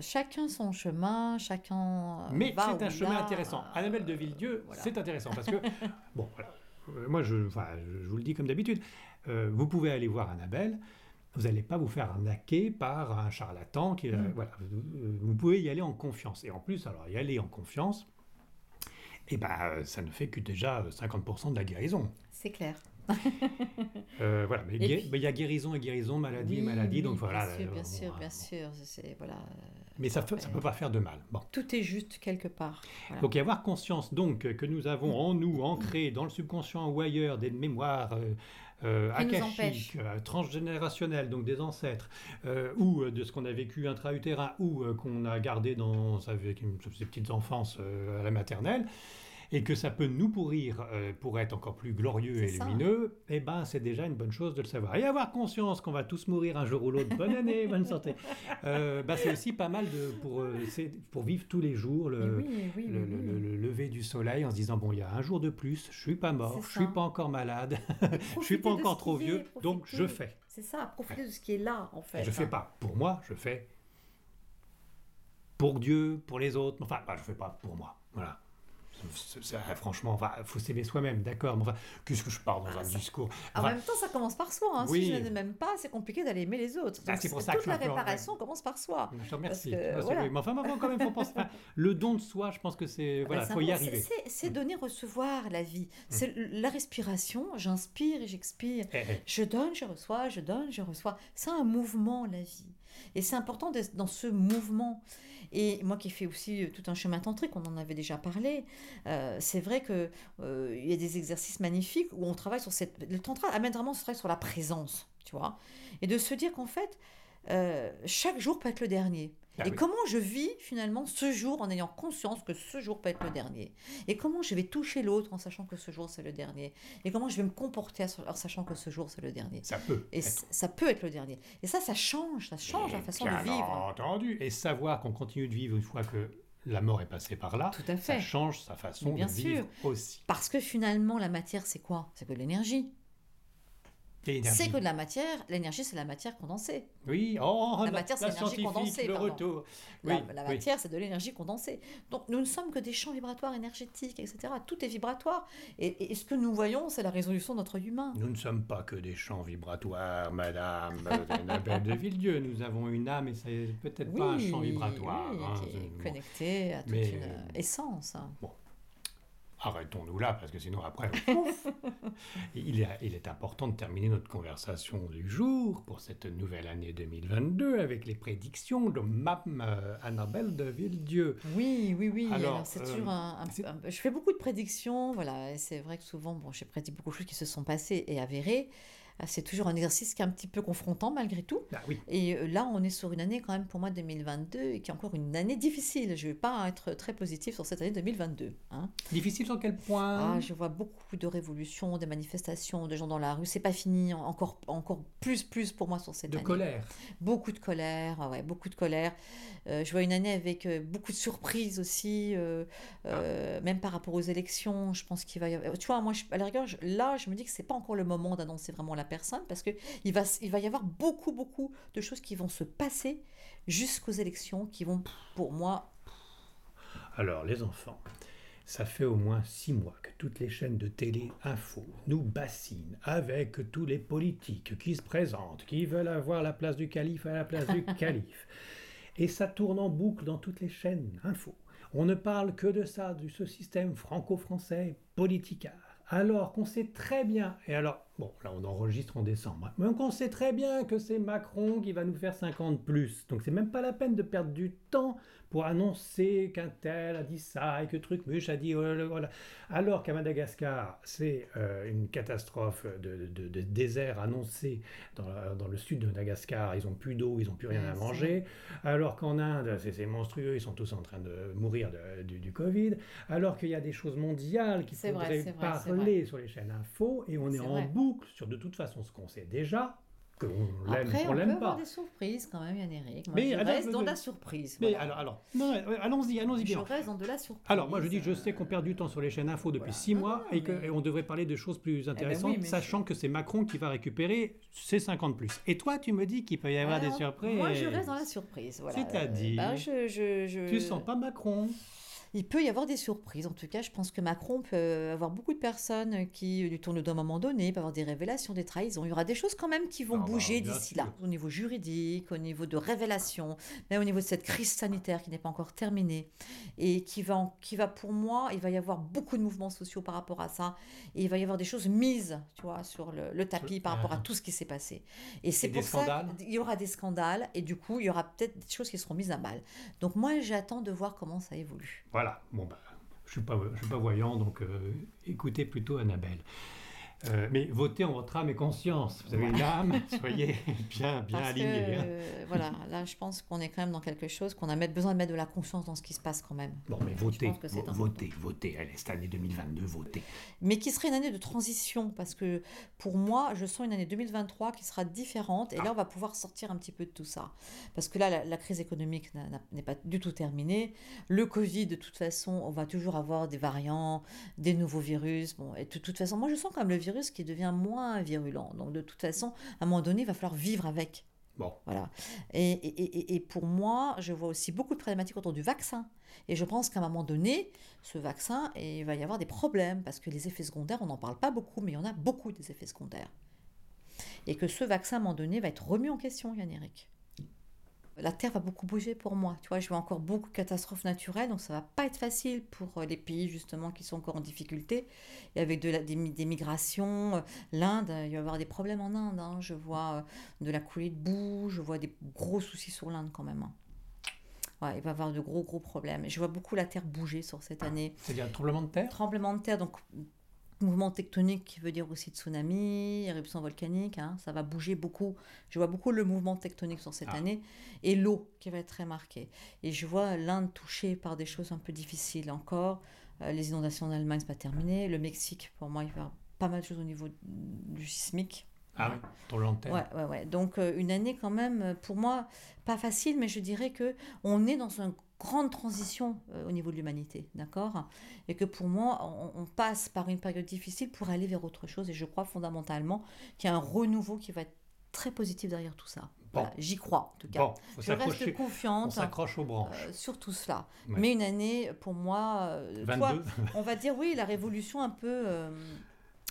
chacun son chemin, chacun Mais va c'est un où chemin il a, intéressant. Annabelle de Villedieu, voilà. c'est intéressant parce que, bon, voilà, moi je vous le dis comme d'habitude, vous pouvez aller voir Annabelle, vous n'allez pas vous faire arnaquer par un charlatan. Voilà, vous pouvez y aller en confiance. Et en plus, alors y aller en confiance, et ben, ça ne fait que déjà 50% de la guérison. C'est clair. Voilà, mais Et puis- il y a guérison et guérison, maladie et Oui, maladie, oui, donc voilà. Bien sûr. Voilà, Mais ça peut pas faire de mal. Bon. tout est juste quelque part. Voilà. Donc y avoir conscience donc que nous avons en nous, ancré dans le subconscient ou ailleurs, des mémoires Qui nous akashiques, empêchent. transgénérationnelles, donc des ancêtres, ou de ce qu'on a vécu intra-utérin, ou qu'on a gardé dans ses petites enfances à la maternelle, et que ça peut nous pourrir pour être encore plus glorieux et C'est ça. lumineux, eh ben c'est déjà une bonne chose de le savoir. Et avoir conscience qu'on va tous mourir un jour ou l'autre, bonne année, bonne santé, c'est aussi pas mal pour vivre tous les jours le lever du soleil en se disant, bon, il y a un jour de plus, je suis pas mort, C'est je ça. suis pas encore malade, je suis Profiter pas de encore ce trop qui est, vieux, donc je profiter. fais. C'est ça, profiter de ce qui est là, en fait. Je fais pas pour moi, je fais pour Dieu, pour les autres. Enfin, je ne fais pas pour moi. Voilà. Franchement, faut s'aimer soi-même, d'accord. Mais enfin, qu'est-ce que je parle dans un discours? En même temps, ça commence par soi. Hein. Oui. Si je ne m'aime pas, c'est compliqué d'aller aimer les autres. Donc, C'est pour ça toute que la réparation commence par soi. Je te remercie. Voilà. Mais enfin, quand même, faut penser. Le don de soi, je pense que c'est. Voilà, faut y arriver. C'est donner, recevoir la vie. C'est la respiration. J'inspire et j'expire. Je donne, je reçois, je donne, je reçois. C'est un mouvement, la vie. Et c'est important d'être dans ce mouvement. Et moi qui ai fait aussi tout un chemin tantrique, on en avait déjà parlé, c'est vrai qu'il y a des exercices magnifiques où on travaille sur cette... Le tantra amène vraiment ce travail sur la présence, tu vois. Et de se dire qu'en fait, chaque jour peut être le dernier. Comment je vis finalement ce jour en ayant conscience que ce jour peut être le dernier. Et comment je vais toucher l'autre en sachant que ce jour c'est le dernier. Et comment je vais me comporter en sachant que ce jour c'est le dernier. Ça peut. Ça peut être le dernier. Et ça change la façon de vivre. Bien entendu. Et savoir qu'on continue de vivre une fois que la mort est passée par là, tout à fait. Ça change sa façon de vivre aussi. Parce que finalement la matière c'est quoi? C'est que de l'énergie. C'est que de la matière, l'énergie c'est la matière condensée. Oui, la matière c'est l'énergie condensée. Le retour. Oui, la matière c'est de l'énergie condensée. Donc nous ne sommes que des champs vibratoires énergétiques, etc. Tout est vibratoire. Et ce que nous voyons, c'est la résolution de notre humain. Nous ne sommes pas que des champs vibratoires, madame Annabelle de Villedieu. Nous avons une âme et c'est peut-être pas un champ vibratoire. Qui est connecté à toute une essence. Bon. Arrêtons-nous là, parce que sinon après, il est important de terminer notre conversation du jour pour cette nouvelle année 2022 avec les prédictions de Mme Annabelle de Villedieu. Oui. Alors c'est toujours je fais beaucoup de prédictions, voilà, et c'est vrai que souvent, j'ai prédit beaucoup de choses qui se sont passées et avérées. C'est toujours un exercice qui est un petit peu confrontant malgré tout. Oui. Et là, on est sur une année quand même pour moi 2022 et qui est encore une année difficile. Je ne vais pas être très positive sur cette année 2022. Hein. Difficile sur quel point? Je vois beaucoup de révolutions, des manifestations, de gens dans la rue. C'est pas fini, encore plus pour moi sur cette année. De colère. Beaucoup de colère, beaucoup de colère. Je vois une année avec beaucoup de surprises aussi, même par rapport aux élections. Je pense qu'il va y avoir... Tu vois, moi, à la rigueur, je me dis que c'est pas encore le moment d'annoncer vraiment la personne parce qu'il va y avoir beaucoup de choses qui vont se passer jusqu'aux élections qui vont, pour moi... Alors, les enfants, ça fait au moins 6 mois que toutes les chaînes de télé-info nous bassinent avec tous les politiques qui se présentent, qui veulent avoir la place du calife à la place du calife. Et ça tourne en boucle dans toutes les chaînes info. On ne parle que de ça, de ce système franco-français politicard. Alors qu'on sait très bien, et alors, bon, là on enregistre en décembre, mais on sait très bien que c'est Macron qui va nous faire 50 plus. Donc c'est même pas la peine de perdre du temps pour annoncer qu'un tel a dit ça et que Trucmuche a dit voilà. Alors qu'à Madagascar, c'est une catastrophe de désert annoncée dans le sud de Madagascar. Ils n'ont plus d'eau, ils n'ont plus rien à manger. Alors qu'en Inde, c'est monstrueux, ils sont tous en train de mourir du Covid. Alors qu'il y a des choses mondiales qui pourraient parler sur les chaînes info et on est en boucle sur de toute façon ce qu'on sait déjà. Après, on peut avoir des surprises quand même, Yann-Éric. Je reste dans la surprise. Mais alors allons-y bien. Je reste dans de la surprise. Alors, moi, je dis, je sais qu'on perd du temps sur les chaînes info depuis 6 mois et qu'on devrait parler de choses plus intéressantes, sachant que c'est Macron qui va récupérer ses 50 plus. Et toi, tu me dis qu'il peut y avoir des surprises. Moi, je reste dans la surprise. Voilà. C'est-à-dire tu sens pas Macron? Il peut y avoir des surprises. En tout cas, je pense que Macron peut avoir beaucoup de personnes qui lui tournent le dos à un moment donné, il peut avoir des révélations, des trahisons. Il y aura des choses quand même qui vont bouger d'ici là, au niveau juridique, au niveau de révélations, mais au niveau de cette crise sanitaire qui n'est pas encore terminée et qui va pour moi, il va y avoir beaucoup de mouvements sociaux par rapport à ça et il va y avoir des choses mises, tu vois, sur le tapis par rapport à tout ce qui s'est passé. Et c'est pour ça qu'il y aura des scandales et du coup, il y aura peut-être des choses qui seront mises à mal. Donc moi, j'attends de voir comment ça évolue. Voilà, bon je suis pas voyant, donc écoutez plutôt Annabelle. Mais votez en votre âme et conscience. Vous avez une âme, soyez bien alignés. Voilà, là je pense qu'on est quand même dans quelque chose, qu'on a besoin de mettre de la conscience dans ce qui se passe quand même. Bon, mais votez. Allez, cette année 2022, votez. Mais qui serait une année de transition, parce que pour moi, je sens une année 2023 qui sera différente, et là on va pouvoir sortir un petit peu de tout ça. Parce que là, la crise économique n'est pas du tout terminée. Le Covid, de toute façon, on va toujours avoir des variants, des nouveaux virus. Bon, et de toute façon, moi je sens quand même le virus qui devient moins virulent. Donc de toute façon, à un moment donné, il va falloir vivre avec. Bon, Voilà. Et pour moi, je vois aussi beaucoup de problématiques autour du vaccin. Et je pense qu'à un moment donné, ce vaccin, il va y avoir des problèmes parce que les effets secondaires, on n'en parle pas beaucoup, mais il y en a beaucoup des effets secondaires. Et que ce vaccin, à un moment donné, va être remis en question, Yann-Éric. La Terre va beaucoup bouger pour moi. Tu vois, je vois encore beaucoup de catastrophes naturelles, donc ça va pas être facile pour les pays justement qui sont encore en difficulté. Et avec des migrations, l'Inde, il va y avoir des problèmes en Inde, hein. Je vois de la coulée de boue, je vois des gros soucis sur l'Inde quand même, hein. Ouais, il va y avoir de gros gros problèmes. Je vois beaucoup la Terre bouger sur cette année. c'est-à-dire un tremblement de terre? Tremblement de terre, donc mouvement tectonique qui veut dire aussi tsunami, éruption volcanique, hein, ça va bouger beaucoup. Je vois beaucoup le mouvement tectonique sur cette Ah, année et l'eau qui va être très marquée. Et je vois l'Inde touchée par des choses un peu difficiles encore. Les inondations en Allemagne, c'est pas terminé. Le Mexique, pour moi, il va y avoir pas mal de choses au niveau du sismique. ah oui, Voilà. tremblement de terre. Ouais, ouais, ouais. Donc une année quand même, pour moi, pas facile, mais je dirais que on est dans une grande transition au niveau de l'humanité, d'accord? Et que pour moi, on passe par une période difficile pour aller vers autre chose. Et je crois fondamentalement qu'il y a un renouveau qui va être très positif derrière tout ça. Bon, Voilà, j'y crois en tout cas. bon, faut Je reste s'accrocher, on confiante s'accroche aux branches. sur tout cela. Ouais. Mais une année, pour moi, toi, 22. on va dire oui, la révolution un peu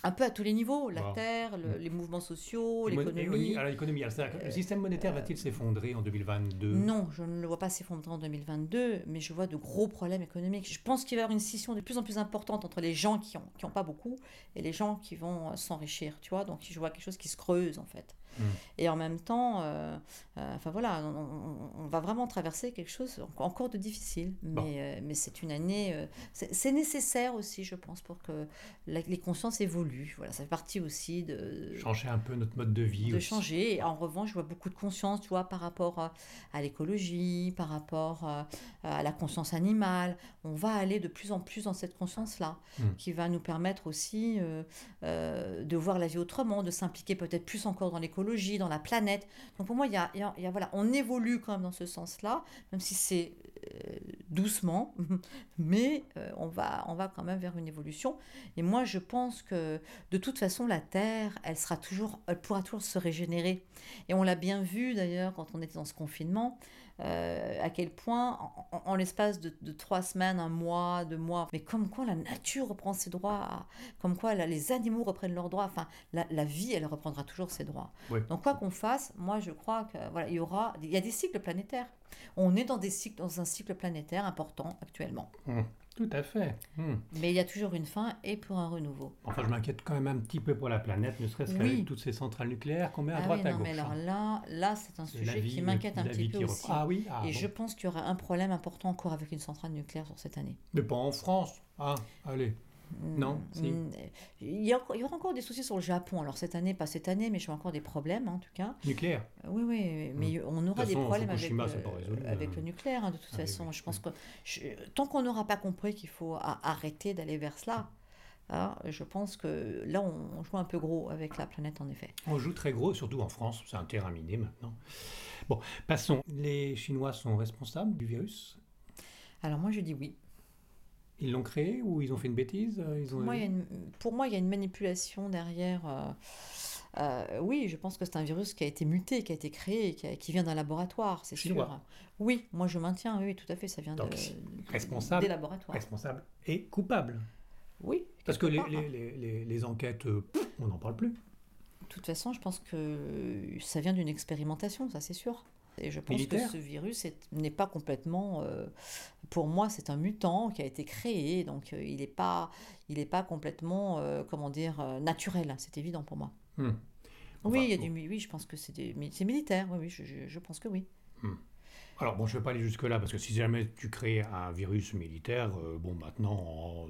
à tous les niveaux, la Bon. terre, les mouvements sociaux, Et l'économie. à l'économie, alors, c'est-à-dire que le système monétaire va-t-il s'effondrer en 2022? Non, je ne le vois pas s'effondrer en 2022, mais je vois de gros problèmes économiques. Je pense qu'il va y avoir une scission de plus en plus importante entre les gens qui ont pas beaucoup et les gens qui vont s'enrichir, tu vois. Donc je vois quelque chose qui se creuse en fait. Hmm. Et en même temps, enfin voilà, on va vraiment traverser quelque chose encore de difficile. Bon, Mais c'est une année, c'est nécessaire aussi, je pense, pour que les consciences évoluent. Voilà, ça fait partie aussi changer un peu notre mode de vie de aussi. changer. Et en revanche, je vois beaucoup de conscience, tu vois, par rapport à l'écologie, par rapport à la conscience animale. On va aller de plus en plus dans cette conscience-là, Hmm. qui va nous permettre aussi de voir la vie autrement, de s'impliquer peut-être plus encore dans l'écologie, dans la planète. Donc pour moi, voilà, on évolue quand même dans ce sens-là, même si c'est doucement, mais on va quand même vers une évolution. Et moi, je pense que de toute façon, la Terre, elle pourra toujours se régénérer. Et on l'a bien vu d'ailleurs quand on était dans ce confinement, à quel point, en l'espace de 3 semaines, un mois, 2 mois, mais comme quoi la nature reprend ses droits, comme quoi les animaux reprennent leurs droits, enfin, la vie, elle reprendra toujours ses droits. Oui. Donc quoi qu'on fasse, moi je crois que voilà, il y a des cycles planétaires. On est dans un cycle planétaire important actuellement. Hmm. Tout à fait. Hmm. Mais il y a toujours une fin et pour un renouveau. Enfin, je m'inquiète quand même un petit peu pour la planète, ne serait-ce qu'avec Oui. toutes ces centrales nucléaires qu'on met à Ah droite oui, à non, mais gauche, alors hein. là, c'est un C'est la sujet qui vie, m'inquiète un la petit vie peu qui reprend. aussi. Ah oui, ah Et je bon. pense qu'il y aura un problème important encore avec une centrale nucléaire sur cette année. Mais pas en France. Ah, allez. Non, si. Il y aura encore des soucis sur le Japon. Alors cette année, pas cette année, mais je vois encore des problèmes en tout cas. Nucléaire. Oui, oui, Hmm. mais on De toute aura des façon, problèmes avec, Fukushima, c'est pas résolu. avec le nucléaire, hein, de toute Ah oui, façon. oui, Je oui. pense que tant qu'on n'aura pas compris qu'il faut arrêter d'aller vers cela, hein, je pense que là, on joue un peu gros avec la planète en effet. On joue très gros, surtout en France, c'est un terrain miné maintenant. Bon, passons. Les Chinois sont responsables du virus? Alors moi, je dis oui. Ils l'ont créé ou ils ont fait une bêtise? Ils ont... Pour moi, il y a une manipulation derrière. Oui, je pense que c'est un virus qui a été muté, qui a été créé, qui vient d'un laboratoire, c'est Chinois. sûr. Oui, moi je maintiens, oui, tout à fait, ça vient Donc, des responsable, laboratoires. responsable et coupable. Oui, Parce que quelque part, hein. les enquêtes, on n'en parle plus. De toute façon, je pense que ça vient d'une expérimentation, ça c'est sûr. Et je pense Militaire? que ce virus n'est pas complètement. Pour moi, c'est un mutant qui a été créé, donc il est pas complètement, comment dire, naturel. C'est évident pour moi. Hmm. Oui, Enfin, il y a bon. oui, je pense que c'est militaire. Oui, oui, je pense que oui. Hmm. Alors bon, je ne vais pas aller jusque-là, parce que si jamais tu crées un virus militaire, bon maintenant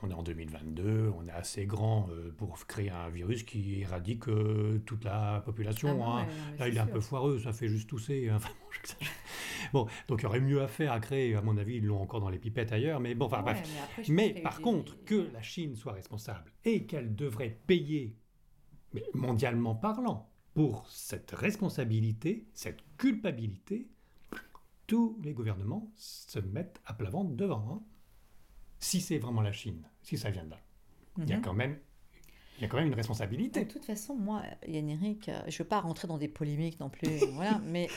on est en 2022, on est assez grand pour créer un virus qui éradique toute la Ah population, bah hein. ouais, non, mais Là c'est il est un sûr. peu foireux, ça fait juste tousser, hein. Enfin, bon, j'exagère. Bon, donc il y aurait mieux à faire à créer, à mon avis, ils l'ont encore dans les pipettes ailleurs, mais bon, enfin bref. Ouais, mais après, je pense Mais qu'il y a eu par contre, que la Chine soit responsable et qu'elle devrait payer, mais mondialement parlant, pour cette responsabilité, cette culpabilité, tous les gouvernements se mettent à plat ventre devant, hein. Si c'est vraiment la Chine, si ça vient de là, il y a Mhm. quand même Il y a quand même une De responsabilité. toute façon, moi, Yann-Éric, je ne veux pas rentrer dans des polémiques non plus, voilà, mais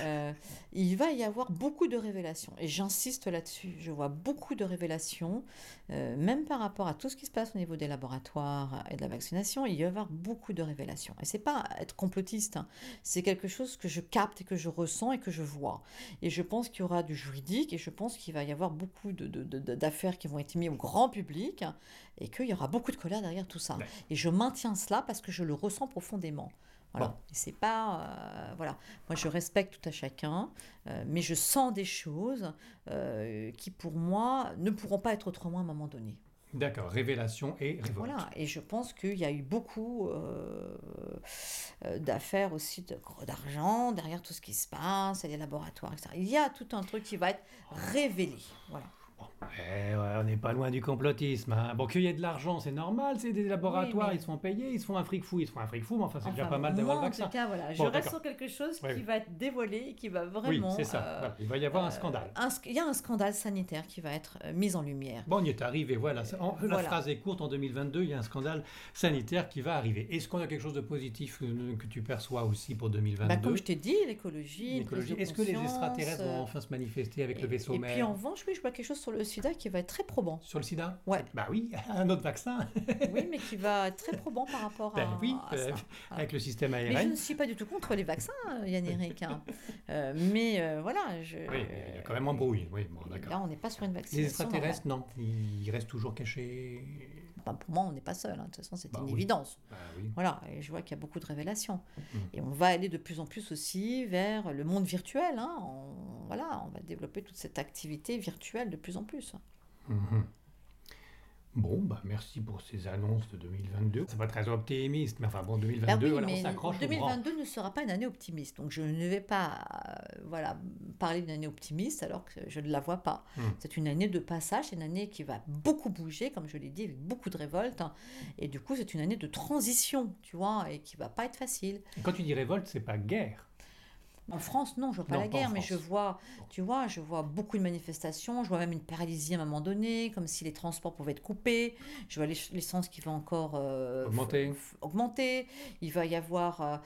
il va y avoir beaucoup de révélations. Et j'insiste là-dessus. Je vois beaucoup de révélations, même par rapport à tout ce qui se passe au niveau des laboratoires et de la vaccination, il va y avoir beaucoup de révélations. Et c'est pas être complotiste, hein. C'est quelque chose que je capte et que je ressens et que je vois. Et je pense qu'il y aura du juridique et je pense qu'il va y avoir beaucoup d'affaires qui vont être mises au grand public et qu'il y aura beaucoup de colère derrière tout ça. Ouais. Et je maintiens cela parce que je le ressens profondément. Voilà. Bon. Et c'est pas. Voilà. Moi, je respecte tout à chacun, mais je sens des choses qui, pour moi, ne pourront pas être autrement à un moment donné. D'accord, révélation et révolte. Voilà. Et je pense qu'il y a eu beaucoup d'affaires aussi d'argent derrière tout ce qui se passe, les laboratoires, etc. Il y a tout un truc qui va être révélé. Voilà. Ouais, on n'est pas loin du complotisme, hein. Bon, qu'il y ait de l'argent, c'est normal, c'est des laboratoires, mais- ils se font payer, ils se font un fric fou, mais enfin, c'est déjà Enfin, pas mal d'avoir moi, le en vaccin. tout cas, voilà, je Bon, reste d'accord. sur quelque chose Ouais, qui oui. va être dévoilé et qui va Oui, vraiment. c'est ça. Voilà. Il va y avoir un scandale. Il y a un scandale sanitaire qui va être mis en lumière. Bon, on y est arrivé, voilà. La Voilà. phrase est courte, en 2022, il y a un scandale sanitaire qui va arriver. Est-ce qu'on a quelque chose de positif que tu perçois aussi pour 2022? Bah, comme je t'ai dit, l'écologie, une prise de Est-ce que les conscience, extraterrestres vont enfin se manifester avec le vaisseau et puis mère en revanche, oui, je vois quelque chose sur le sida qui va être très probant. sur le sida? Ouais. Bah oui, un autre vaccin. Oui, mais qui va être très probant par rapport Ben oui, à ça. Voilà. avec le système Mais je ARN. ne suis pas du tout contre les vaccins, Yann-Éric, hein. Voilà, Oui, il y a quand même embrouille. Oui, bon, d'accord. là, on n'est pas sur une Les vaccination. extraterrestres, non, ils restent toujours cachés. Enfin, pour moi, on n'est pas seul, hein. De toute façon, c'est Bah une oui. évidence. Bah oui. Voilà, et je vois qu'il y a beaucoup de révélations. Mm. Et on va aller de plus en plus aussi vers le monde virtuel, hein. Voilà, on va développer toute cette activité virtuelle de plus en plus. Mhm. Bon, bah merci pour ces annonces de 2022. C'est pas très optimiste, mais enfin bon, 2022, Ah oui, voilà, on mais s'accroche au grand. 2022 ne sera pas une année optimiste. Donc je ne vais pas voilà, parler d'une année optimiste alors que je ne la vois pas. Mm. C'est une année de passage, c'est une année qui va beaucoup bouger, comme je l'ai dit, avec beaucoup de révoltes. Hein. Et du coup, c'est une année de transition, tu vois, et qui va pas être facile. Et quand tu dis révolte, c'est pas guerre. En France, non, je vois pas Non, la pas en guerre, mais France. je vois, tu vois, je vois beaucoup de manifestations, je vois même une paralysie à un moment donné, comme si les transports pouvaient être coupés, je vois l'essence qui va encore augmenter, il va y avoir,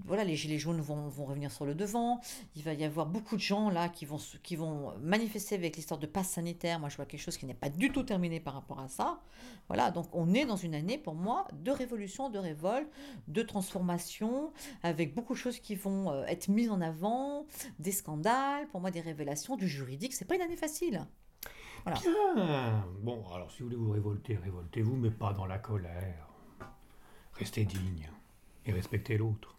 voilà, les gilets jaunes vont revenir sur le devant, il va y avoir beaucoup de gens là qui vont manifester avec l'histoire de passe sanitaire, moi je vois quelque chose qui n'est pas du tout terminé par rapport à ça, voilà, donc on est dans une année pour moi de révolution, de révolte, de transformation, avec beaucoup de choses qui vont être mises en avant, des scandales, pour moi des révélations, du juridique. C'est pas une année facile. Voilà. Bien. Bon, alors si vous voulez vous révolter, révoltez-vous, mais pas dans la colère. Restez digne et respectez l'autre.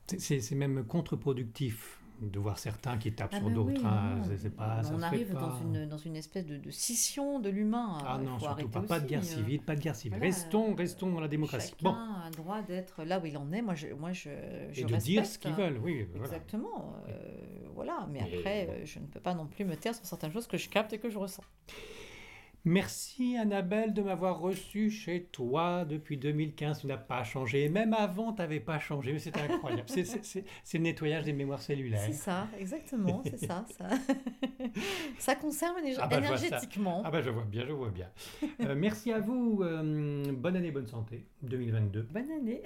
C'est même contre-productif de voir certains qui tapent sur d'autres. Hein. C'est pas, ça on se arrive fait pas. dans une espèce de scission de l'humain. Ah non, faut surtout arrêter pas. Pas de aussi, guerre civile, pas de guerre civile. voilà, Restons dans la démocratie. Chacun Bon. a le droit d'être là où il en est. Moi, je Et de respecte. dire ce qu'ils veulent, oui. Voilà. Exactement. Voilà. Mais Et après, bon. je ne peux pas non plus me taire sur certaines choses que je capte et que je ressens. Merci Annabelle de m'avoir reçu chez toi depuis 2015. Tu n'as pas changé. Et même avant, tu n'avais pas changé. Mais c'est incroyable. C'est le nettoyage des mémoires cellulaires. C'est ça, exactement, c'est ça. Ça conserve Ah bah, je vois ça. énergétiquement. Ah bah je vois bien. Merci à vous. Bonne année, bonne santé 2022. Bonne année.